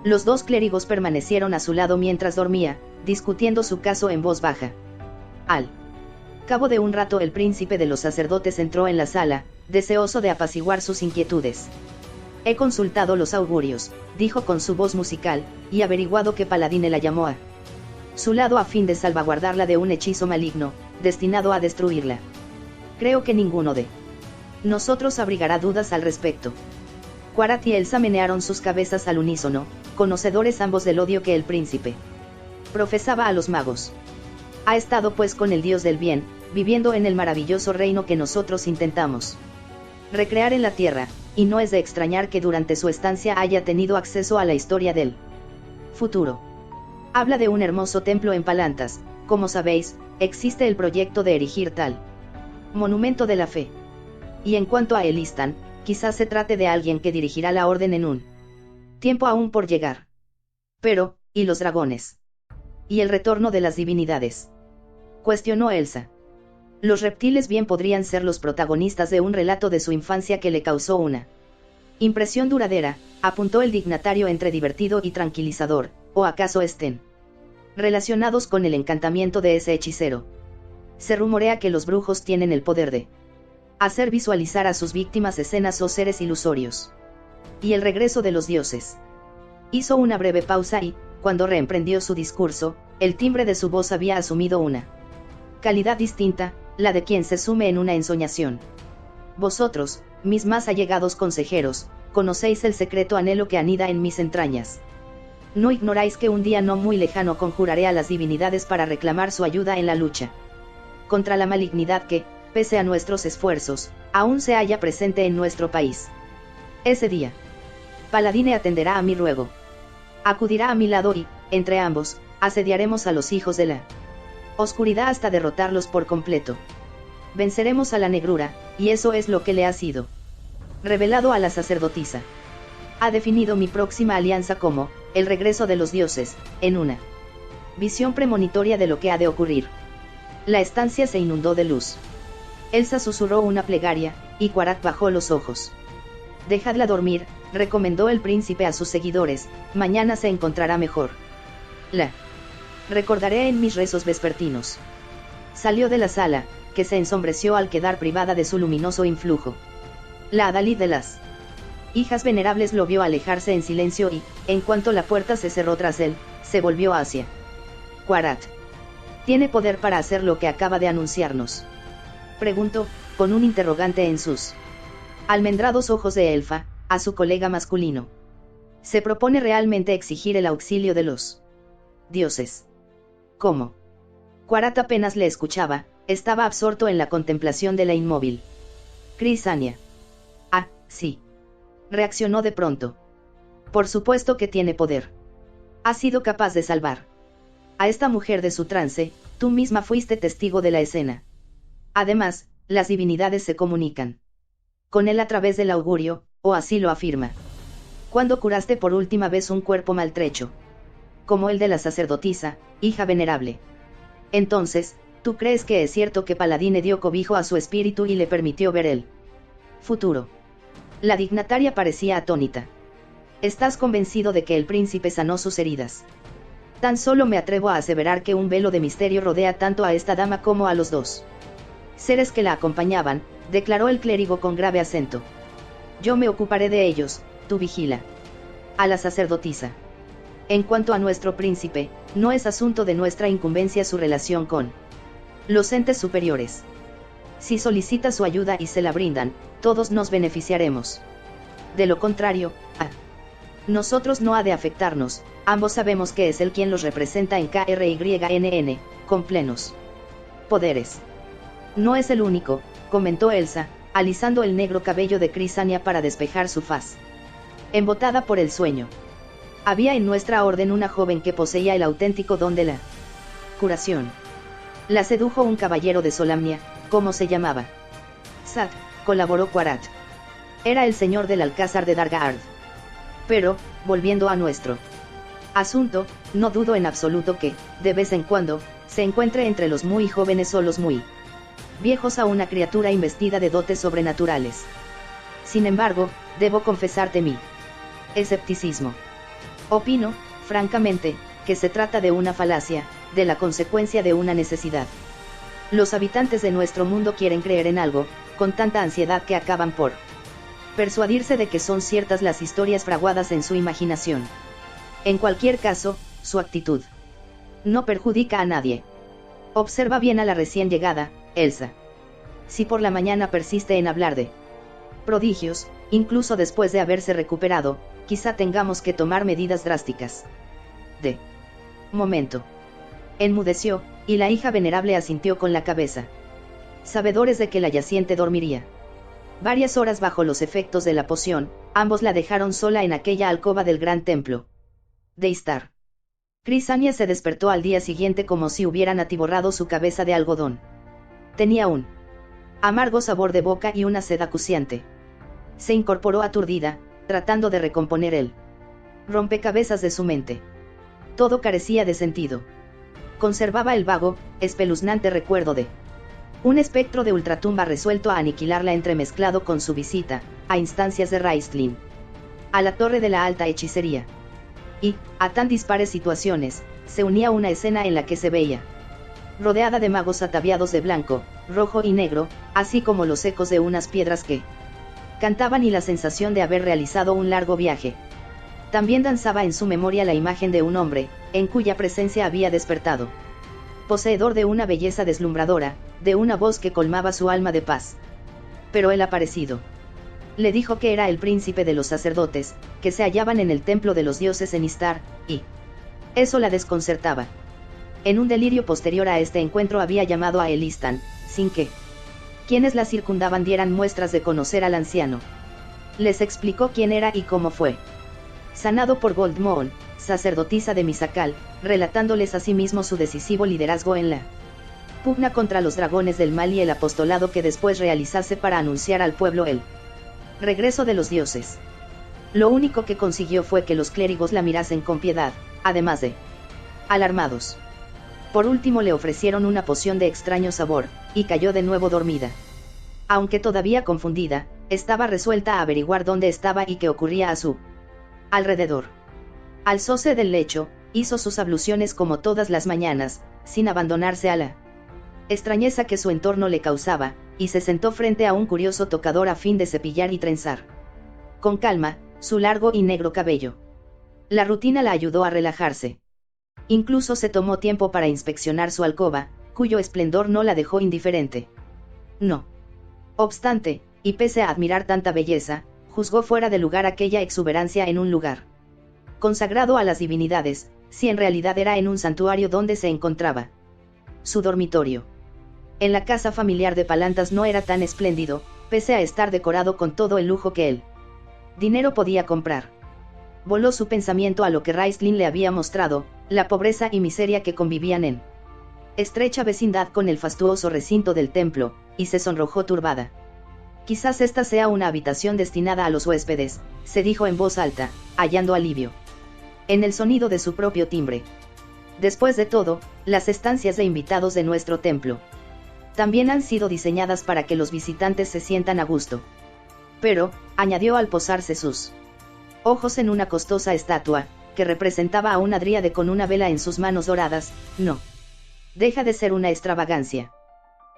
Los dos clérigos permanecieron a su lado mientras dormía, discutiendo su caso en voz baja. Al cabo de un rato el príncipe de los sacerdotes entró en la sala, deseoso de apaciguar sus inquietudes. He consultado los augurios, dijo con su voz musical, y averiguado que Paladine la llamó a su lado a fin de salvaguardarla de un hechizo maligno, destinado a destruirla. Creo que ninguno de nosotros abrigará dudas al respecto. Quarath y Elsa menearon sus cabezas al unísono, conocedores ambos del odio que el príncipe profesaba a los magos. Ha estado pues con el dios del bien, viviendo en el maravilloso reino que nosotros intentamos recrear en la tierra, y no es de extrañar que durante su estancia haya tenido acceso a la historia del futuro. Habla de un hermoso templo en Palantas, como sabéis, existe el proyecto de erigir tal monumento de la fe. Y en cuanto a Elistan, quizás se trate de alguien que dirigirá la orden en un tiempo aún por llegar. Pero, ¿y los dragones? ¿Y el retorno de las divinidades?, cuestionó Elsa. Los reptiles bien podrían ser los protagonistas de un relato de su infancia que le causó una impresión duradera, apuntó el dignatario entre divertido y tranquilizador, o acaso estén relacionados con el encantamiento de ese hechicero. Se rumorea que los brujos tienen el poder de hacer visualizar a sus víctimas escenas o seres ilusorios. Y el regreso de los dioses. Hizo una breve pausa y, cuando reemprendió su discurso, el timbre de su voz había asumido una calidad distinta, la de quien se sume en una ensoñación. Vosotros, mis más allegados consejeros, conocéis el secreto anhelo que anida en mis entrañas. No ignoráis que un día no muy lejano conjuraré a las divinidades para reclamar su ayuda en la lucha contra la malignidad que, pese a nuestros esfuerzos, aún se halla presente en nuestro país. Ese día, Paladine atenderá a mi ruego. Acudirá a mi lado y, entre ambos, asediaremos a los hijos de la oscuridad hasta derrotarlos por completo. Venceremos a la negrura, y eso es lo que le ha sido revelado a la sacerdotisa. Ha definido mi próxima alianza como, el regreso de los dioses, en una visión premonitoria de lo que ha de ocurrir. La estancia se inundó de luz. Elsa susurró una plegaria, y Quarath bajó los ojos. Dejadla dormir, recomendó el príncipe a sus seguidores, mañana se encontrará mejor. La recordaré en mis rezos vespertinos. Salió de la sala, que se ensombreció al quedar privada de su luminoso influjo. La adalid de las hijas venerables lo vio alejarse en silencio y, en cuanto la puerta se cerró tras él, se volvió hacia Quarath. ¿Tiene poder para hacer lo que acaba de anunciarnos?, preguntó, con un interrogante en sus almendrados ojos de elfa, a su colega masculino. ¿Se propone realmente exigir el auxilio de los dioses? ¿Cómo? Quarath apenas le escuchaba, estaba absorto en la contemplación de la inmóvil Crisania. Ah, sí. Reaccionó de pronto. Por supuesto que tiene poder. Ha sido capaz de salvar a esta mujer de su trance, tú misma fuiste testigo de la escena. Además, las divinidades se comunican con él a través del augurio, o así lo afirma. ¿Cuándo curaste por última vez un cuerpo maltrecho? Como el de la sacerdotisa, hija venerable. Entonces, ¿tú crees que es cierto que Paladine dio cobijo a su espíritu y le permitió ver el futuro? La dignataria parecía atónita. ¿Estás convencido de que el príncipe sanó sus heridas? Tan solo me atrevo a aseverar que un velo de misterio rodea tanto a esta dama como a los dos seres que la acompañaban, declaró el clérigo con grave acento. Yo me ocuparé de ellos, tú vigila. A la sacerdotisa. En cuanto a nuestro príncipe, no es asunto de nuestra incumbencia su relación con los entes superiores. Si solicita su ayuda y se la brindan, todos nos beneficiaremos. De lo contrario, a nosotros no ha de afectarnos, ambos sabemos que es él quien los representa en KRYNN, con plenos poderes. No es el único, comentó Elsa, alisando el negro cabello de Crisania para despejar su faz embotada por el sueño. Había en nuestra orden una joven que poseía el auténtico don de la curación. La sedujo un caballero de Solamnia, ¿cómo se llamaba? Sad, colaboró Quarat. Era el señor del alcázar de Dargaard. Pero, volviendo a nuestro asunto, no dudo en absoluto que, de vez en cuando, se encuentre entre los muy jóvenes o los muy viejos a una criatura investida de dotes sobrenaturales. Sin embargo, debo confesarte mi escepticismo. Opino, francamente, que se trata de una falacia, de la consecuencia de una necesidad. Los habitantes de nuestro mundo quieren creer en algo, con tanta ansiedad que acaban por persuadirse de que son ciertas las historias fraguadas en su imaginación. En cualquier caso, su actitud no perjudica a nadie. Observa bien a la recién llegada, Elsa. Si por la mañana persiste en hablar de prodigios, incluso después de haberse recuperado, quizá tengamos que tomar medidas drásticas. De momento. Enmudeció, y la hija venerable asintió con la cabeza. Sabedores de que la yaciente dormiría varias horas bajo los efectos de la poción, ambos la dejaron sola en aquella alcoba del gran templo de Istar. Crisania se despertó al día siguiente como si hubieran atiborrado su cabeza de algodón. Tenía un amargo sabor de boca y una sed acuciante. Se incorporó aturdida, tratando de recomponer el rompecabezas de su mente. Todo carecía de sentido. Conservaba el vago, espeluznante recuerdo de un espectro de ultratumba resuelto a aniquilarla entremezclado con su visita, a instancias de Raistlin, a la torre de la alta hechicería. Y, a tan dispares situaciones, se unía una escena en la que se veía rodeada de magos ataviados de blanco, rojo y negro, así como los ecos de unas piedras que cantaban y la sensación de haber realizado un largo viaje. También danzaba en su memoria la imagen de un hombre, en cuya presencia había despertado. Poseedor de una belleza deslumbradora, de una voz que colmaba su alma de paz. Pero el aparecido le dijo que era el príncipe de los sacerdotes, que se hallaban en el templo de los dioses en Istar, y eso la desconcertaba. En un delirio posterior a este encuentro había llamado a Elistan, sin que quienes la circundaban dieran muestras de conocer al anciano. Les explicó quién era y cómo fue sanado por Goldmoon, sacerdotisa de Misakal, relatándoles asimismo su decisivo liderazgo en la pugna contra los dragones del mal y el apostolado que después realizase para anunciar al pueblo el regreso de los dioses. Lo único que consiguió fue que los clérigos la mirasen con piedad, además de alarmados. Por último le ofrecieron una poción de extraño sabor, y cayó de nuevo dormida. Aunque todavía confundida, estaba resuelta a averiguar dónde estaba y qué ocurría a su alrededor. Alzóse del lecho, hizo sus abluciones como todas las mañanas, sin abandonarse a la extrañeza que su entorno le causaba, y se sentó frente a un curioso tocador a fin de cepillar y trenzar con calma su largo y negro cabello. La rutina la ayudó a relajarse. Incluso se tomó tiempo para inspeccionar su alcoba, cuyo esplendor no la dejó indiferente. No obstante, y pese a admirar tanta belleza, juzgó fuera de lugar aquella exuberancia en un lugar consagrado a las divinidades, si en realidad era en un santuario donde se encontraba su dormitorio. En la casa familiar de Palantas no era tan espléndido, pese a estar decorado con todo el lujo que el dinero podía comprar. Voló su pensamiento a lo que Raistlin le había mostrado, la pobreza y miseria que convivían en estrecha vecindad con el fastuoso recinto del templo, y se sonrojó turbada. Quizás esta sea una habitación destinada a los huéspedes, se dijo en voz alta, hallando alivio en el sonido de su propio timbre. Después de todo, las estancias de invitados de nuestro templo también han sido diseñadas para que los visitantes se sientan a gusto. Pero, añadió al posarse sus ojos en una costosa estatua, que representaba a una dríade con una vela en sus manos doradas, no deja de ser una extravagancia.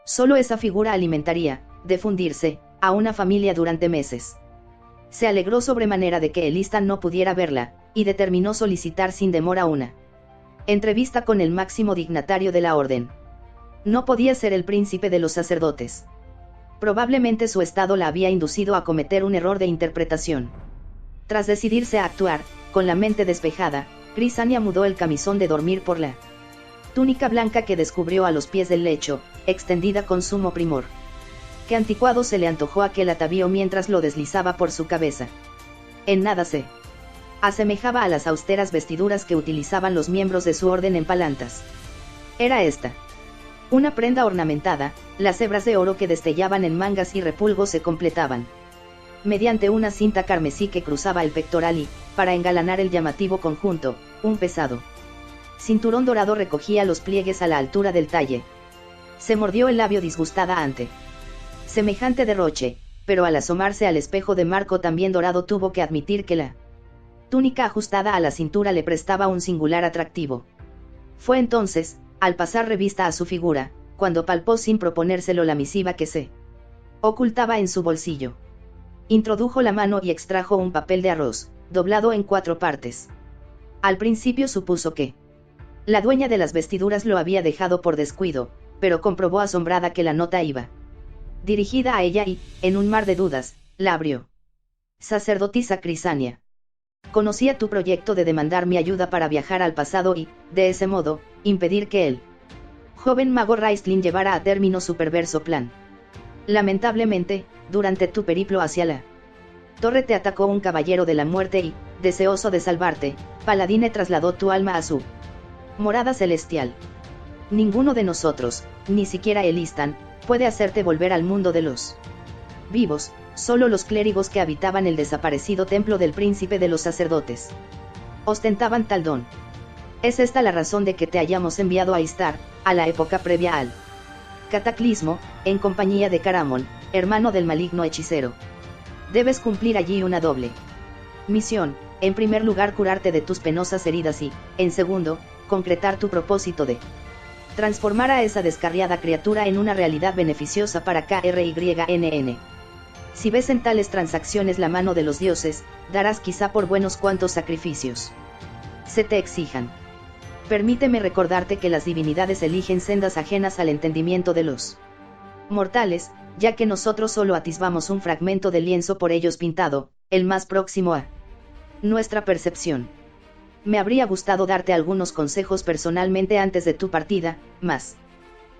Solo esa figura alimentaría, de fundirse, a una familia durante meses. Se alegró sobremanera de que Elistan no pudiera verla, y determinó solicitar sin demora una entrevista con el máximo dignatario de la orden. No podía ser el príncipe de los sacerdotes. Probablemente su estado la había inducido a cometer un error de interpretación. Tras decidirse a actuar, con la mente despejada, Crisania mudó el camisón de dormir por la túnica blanca que descubrió a los pies del lecho, extendida con sumo primor. Qué anticuado se le antojó aquel atavío mientras lo deslizaba por su cabeza. En nada se asemejaba a las austeras vestiduras que utilizaban los miembros de su orden en Palantas. Era esta una prenda ornamentada, las hebras de oro que destellaban en mangas y repulgos se completaban mediante una cinta carmesí que cruzaba el pectoral y, para engalanar el llamativo conjunto, un pesado cinturón dorado recogía los pliegues a la altura del talle. Se mordió el labio disgustada ante semejante derroche, pero al asomarse al espejo de marco también dorado tuvo que admitir que la túnica ajustada a la cintura le prestaba un singular atractivo. Fue entonces, al pasar revista a su figura, cuando palpó sin proponérselo la misiva que se ocultaba en su bolsillo. Introdujo la mano y extrajo un papel de arroz, doblado en 4 partes. Al principio supuso que la dueña de las vestiduras lo había dejado por descuido, pero comprobó asombrada que la nota iba dirigida a ella y, en un mar de dudas, la abrió. Sacerdotisa Crisania. Conocía tu proyecto de demandar mi ayuda para viajar al pasado y, de ese modo, impedir que el joven mago Raistlin llevara a término su perverso plan. Lamentablemente, durante tu periplo hacia la torre te atacó un caballero de la muerte y, deseoso de salvarte, Paladine trasladó tu alma a su morada celestial. Ninguno de nosotros, ni siquiera Elistan, puede hacerte volver al mundo de los vivos, solo los clérigos que habitaban el desaparecido templo del príncipe de los sacerdotes ostentaban tal don. Es esta la razón de que te hayamos enviado a Istar, a la época previa al cataclismo, en compañía de Caramon, hermano del maligno hechicero. Debes cumplir allí una doble misión: en primer lugar curarte de tus penosas heridas y, en segundo, concretar tu propósito de transformar a esa descarriada criatura en una realidad beneficiosa para KRYNN. Si ves en tales transacciones la mano de los dioses, darás quizá por buenos cuantos sacrificios se te exijan. Permíteme recordarte que las divinidades eligen sendas ajenas al entendimiento de los mortales, ya que nosotros solo atisbamos un fragmento de lienzo por ellos pintado, el más próximo a nuestra percepción. Me habría gustado darte algunos consejos personalmente antes de tu partida, mas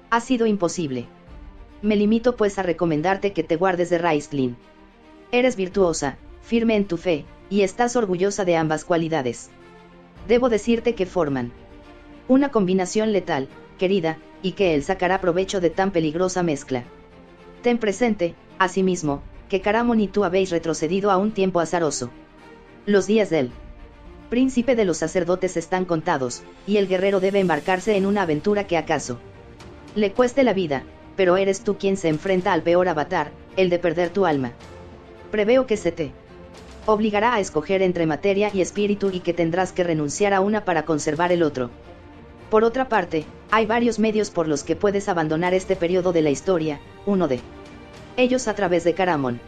ha sido imposible. Me limito pues a recomendarte que te guardes de Raistlin. Eres virtuosa, firme en tu fe, y estás orgullosa de ambas cualidades. Debo decirte que forman una combinación letal, querida, y que él sacará provecho de tan peligrosa mezcla. Ten presente, asimismo, que Caramon y tú habéis retrocedido a un tiempo azaroso. Los días del príncipe de los sacerdotes están contados, y el guerrero debe embarcarse en una aventura que acaso le cueste la vida, pero eres tú quien se enfrenta al peor avatar, el de perder tu alma. Preveo que se te obligará a escoger entre materia y espíritu y que tendrás que renunciar a una para conservar el otro. Por otra parte, hay varios medios por los que puedes abandonar este periodo de la historia, uno de ellos a través de Caramon.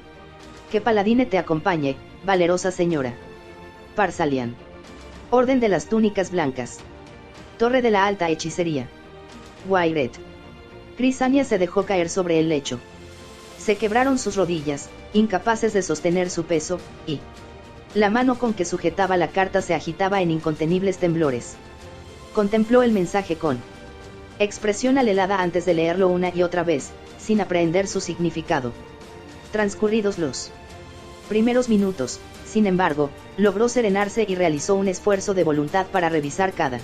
Que Paladine te acompañe, valerosa señora. Parsalian. Orden de las túnicas blancas. Torre de la alta hechicería. Wairet. Crisania se dejó caer sobre el lecho. Se quebraron sus rodillas, incapaces de sostener su peso, y la mano con que sujetaba la carta se agitaba en incontenibles temblores. Contempló el mensaje con expresión alelada antes de leerlo una y otra vez, sin aprehender su significado. Transcurridos los primeros minutos, sin embargo, logró serenarse y realizó un esfuerzo de voluntad para revisar cada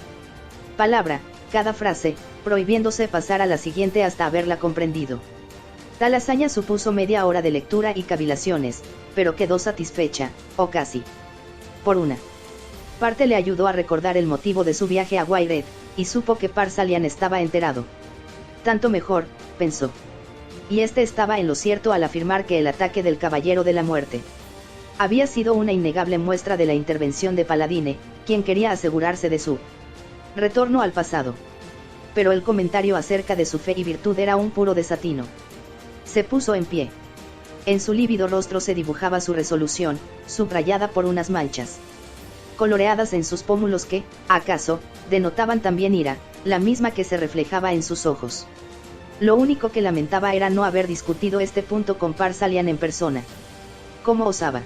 palabra, cada frase, prohibiéndose pasar a la siguiente hasta haberla comprendido. Tal hazaña supuso media hora de lectura y cavilaciones, pero quedó satisfecha, o casi. Por una parte le ayudó a recordar el motivo de su viaje a Wairet, y supo que Parsalian estaba enterado. Tanto mejor, pensó. Y este estaba en lo cierto al afirmar que el ataque del Caballero de la Muerte había sido una innegable muestra de la intervención de Paladine, quien quería asegurarse de su retorno al pasado. Pero el comentario acerca de su fe y virtud era un puro desatino. Se puso en pie. En su lívido rostro se dibujaba su resolución, subrayada por unas manchas coloreadas en sus pómulos que, acaso, denotaban también ira, la misma que se reflejaba en sus ojos. Lo único que lamentaba era no haber discutido este punto con Parsalian en persona. ¿Cómo osaba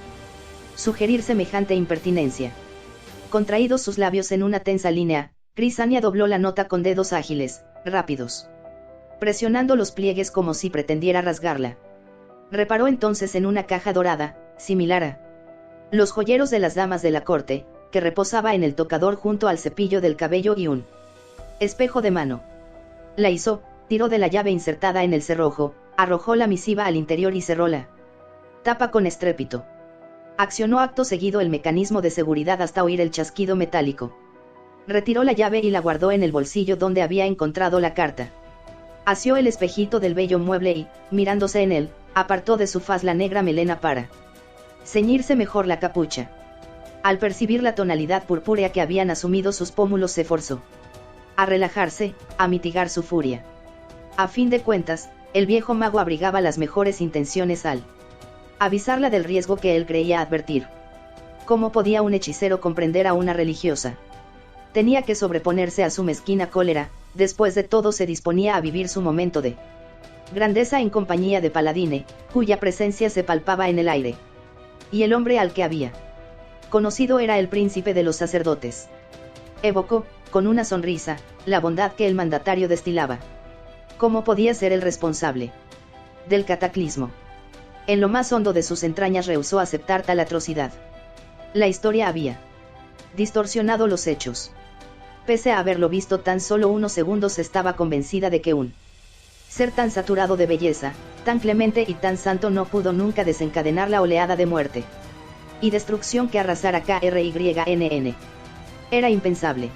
sugerir semejante impertinencia? Contraídos sus labios en una tensa línea, Crisania dobló la nota con dedos ágiles, rápidos, presionando los pliegues como si pretendiera rasgarla. Reparó entonces en una caja dorada, similar a los joyeros de las damas de la corte, que reposaba en el tocador junto al cepillo del cabello y un espejo de mano. La hizo, tiró de la llave insertada en el cerrojo, arrojó la misiva al interior y cerró la tapa con estrépito. Accionó acto seguido el mecanismo de seguridad hasta oír el chasquido metálico. Retiró la llave y la guardó en el bolsillo donde había encontrado la carta. Asió el espejito del bello mueble y, mirándose en él, apartó de su faz la negra melena para ceñirse mejor la capucha. Al percibir la tonalidad purpúrea que habían asumido sus pómulos se forzó a relajarse, a mitigar su furia. A fin de cuentas, el viejo mago abrigaba las mejores intenciones al avisarla del riesgo que él creía advertir. ¿Cómo podía un hechicero comprender a una religiosa? Tenía que sobreponerse a su mezquina cólera, después de todo se disponía a vivir su momento de grandeza en compañía de Paladine, cuya presencia se palpaba en el aire. Y el hombre al que había conocido era el príncipe de los sacerdotes. Evocó, con una sonrisa, la bondad que el mandatario destilaba. ¿Cómo podía ser el responsable del cataclismo? En lo más hondo de sus entrañas rehusó aceptar tal atrocidad. La historia había distorsionado los hechos. Pese a haberlo visto tan solo unos segundos, estaba convencida de que un ser tan saturado de belleza, tan clemente y tan santo no pudo nunca desencadenar la oleada de muerte y destrucción que arrasara KRYNN. Era impensable.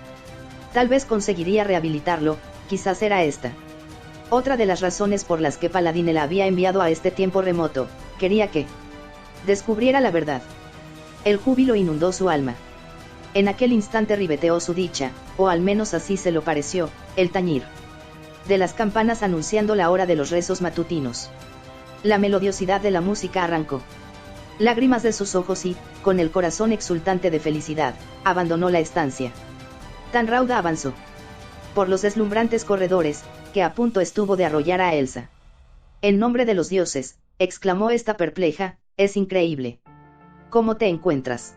Tal vez conseguiría rehabilitarlo, quizás era esta otra de las razones por las que Paladine la había enviado a este tiempo remoto, quería que descubriera la verdad. El júbilo inundó su alma. En aquel instante ribeteó su dicha, o al menos así se lo pareció, el tañir de las campanas anunciando la hora de los rezos matutinos. La melodiosidad de la música arrancó lágrimas de sus ojos y, con el corazón exultante de felicidad, abandonó la estancia. Tan rauda avanzó por los deslumbrantes corredores, que a punto estuvo de arrollar a Elsa. En nombre de los dioses, exclamó esta perpleja, es increíble. ¿Cómo te encuentras?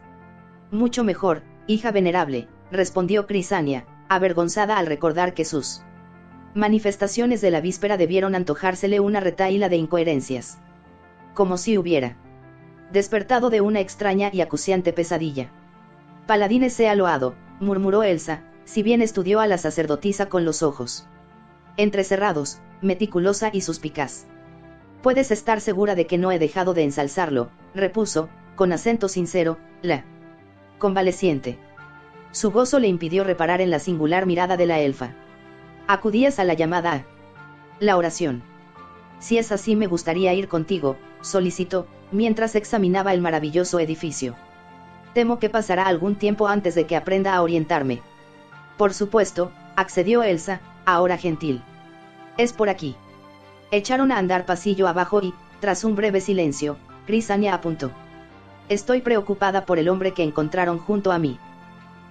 Mucho mejor, hija venerable, respondió Crisania, avergonzada al recordar que sus manifestaciones de la víspera debieron antojársele una retahíla de incoherencias. Como si hubiera despertado de una extraña y acuciante pesadilla. Paladine sea loado, murmuró Elsa, si bien estudió a la sacerdotisa con los ojos entrecerrados, meticulosa y suspicaz. Puedes estar segura de que no he dejado de ensalzarlo, repuso, con acento sincero, la convaleciente. Su gozo le impidió reparar en la singular mirada de la elfa. Acudías a la llamada a la oración. Si es así, me gustaría ir contigo, solicitó, mientras examinaba el maravilloso edificio. Temo que pasará algún tiempo antes de que aprenda a orientarme. Por supuesto, accedió Elsa, ahora gentil. Es por aquí. Echaron a andar pasillo abajo y, tras un breve silencio, Crisania apuntó. Estoy preocupada por el hombre que encontraron junto a mí.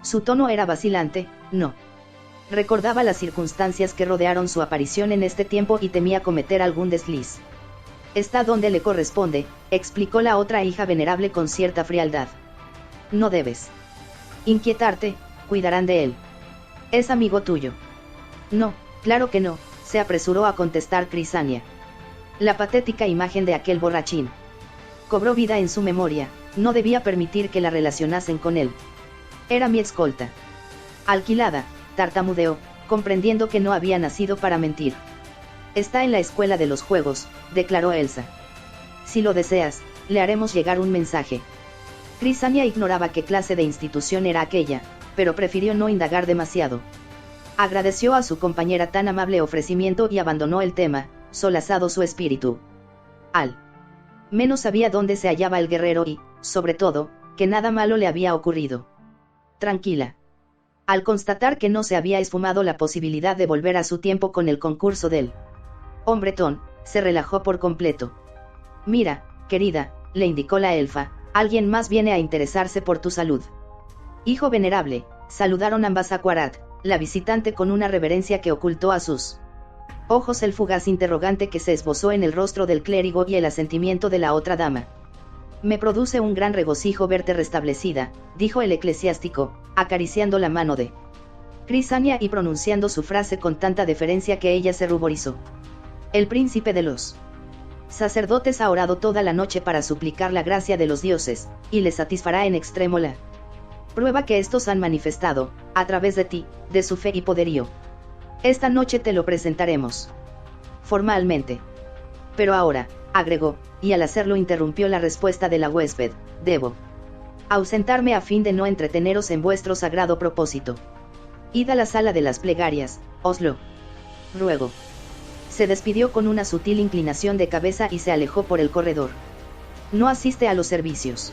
Su tono era vacilante, no. Recordaba las circunstancias que rodearon su aparición en este tiempo y temía cometer algún desliz. Está donde le corresponde, explicó la otra hija venerable con cierta frialdad. No debes inquietarte, cuidarán de él. Es amigo tuyo. No, claro que no, se apresuró a contestar Crisania. La patética imagen de aquel borrachín cobró vida en su memoria, no debía permitir que la relacionasen con él. Era mi escolta. Alquilada, tartamudeó, comprendiendo que no había nacido para mentir. Está en la escuela de los juegos, declaró Elsa. Si lo deseas, le haremos llegar un mensaje. Crisania ignoraba qué clase de institución era aquella, pero prefirió no indagar demasiado. Agradeció a su compañera tan amable ofrecimiento y abandonó el tema, solazado su espíritu. Al menos sabía dónde se hallaba el guerrero y, sobre todo, que nada malo le había ocurrido. Tranquila. Al constatar que no se había esfumado la posibilidad de volver a su tiempo con el concurso del hombretón, se relajó por completo. Mira, querida, le indicó la elfa, alguien más viene a interesarse por tu salud. Hijo venerable, saludaron ambas a Quarath, la visitante con una reverencia que ocultó a sus ojos el fugaz interrogante que se esbozó en el rostro del clérigo y el asentimiento de la otra dama. Me produce un gran regocijo verte restablecida, dijo el eclesiástico, acariciando la mano de Crisania y pronunciando su frase con tanta deferencia que ella se ruborizó. El príncipe de los sacerdotes ha orado toda la noche para suplicar la gracia de los dioses, y le satisfará en extremo la prueba que estos han manifestado, a través de ti, de su fe y poderío. Esta noche te lo presentaremos formalmente. Pero ahora, agregó, y al hacerlo interrumpió la respuesta de la huésped, debo ausentarme a fin de no entreteneros en vuestro sagrado propósito. Id a la sala de las plegarias, os lo ruego. Se despidió con una sutil inclinación de cabeza y se alejó por el corredor. ¿No asiste a los servicios?,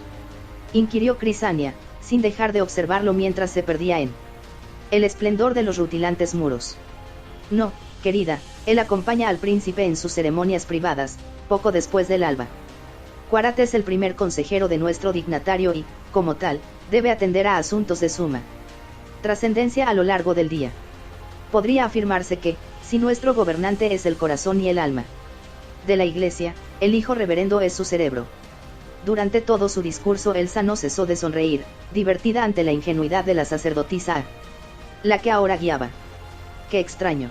inquirió Crisania, sin dejar de observarlo mientras se perdía en el esplendor de los rutilantes muros. No, querida, él acompaña al príncipe en sus ceremonias privadas, poco después del alba. Quarath es el primer consejero de nuestro dignatario y, como tal, debe atender a asuntos de suma trascendencia a lo largo del día. Podría afirmarse que, si nuestro gobernante es el corazón y el alma de la Iglesia, el hijo reverendo es su cerebro. Durante todo su discurso Elsa no cesó de sonreír, divertida ante la ingenuidad de la sacerdotisa, la que ahora guiaba. ¡Qué extraño!,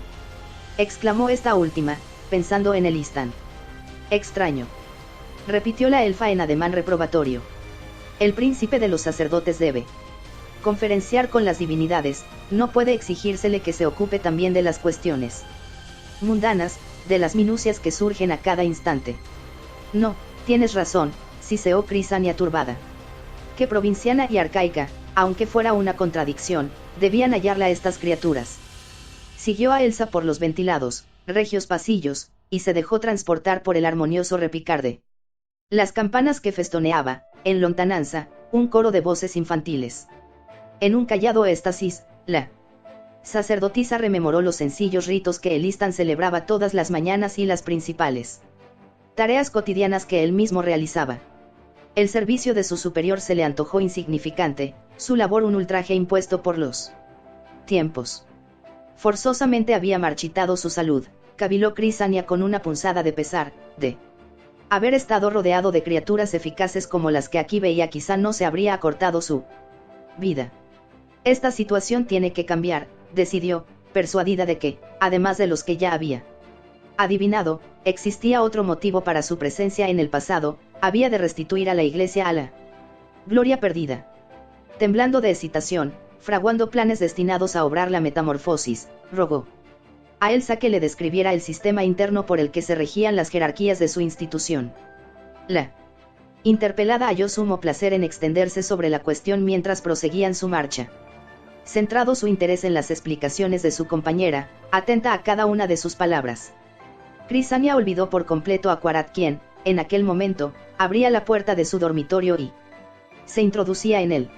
exclamó esta última, pensando en el instante. Extraño, repitió la elfa en ademán reprobatorio. El príncipe de los sacerdotes debe conferenciar con las divinidades, no puede exigírsele que se ocupe también de las cuestiones mundanas, de las minucias que surgen a cada instante. No, tienes razón, siseó Crisania turbada. Qué provinciana y arcaica, aunque fuera una contradicción, debían hallarla estas criaturas. Siguió a Elsa por los ventilados, regios pasillos, y se dejó transportar por el armonioso repicar de las campanas que festoneaba, en lontananza, un coro de voces infantiles. En un callado éxtasis, la sacerdotisa rememoró los sencillos ritos que Elistan celebraba todas las mañanas y las principales tareas cotidianas que él mismo realizaba. El servicio de su superior se le antojó insignificante, su labor un ultraje impuesto por los tiempos. Forzosamente había marchitado su salud, caviló Crisania con una punzada de pesar, de haber estado rodeado de criaturas eficaces como las que aquí veía quizá no se habría acortado su vida. Esta situación tiene que cambiar, decidió, persuadida de que, además de los que ya había adivinado, existía otro motivo para su presencia en el pasado, había de restituir a la Iglesia a la gloria perdida. Temblando de excitación, fraguando planes destinados a obrar la metamorfosis, rogó a Elsa que le describiera el sistema interno por el que se regían las jerarquías de su institución. La interpelada halló sumo placer en extenderse sobre la cuestión mientras proseguían su marcha. Centrado su interés en las explicaciones de su compañera, atenta a cada una de sus palabras. Crisania olvidó por completo a Quarath quien, en aquel momento, abría la puerta de su dormitorio y se introducía en él.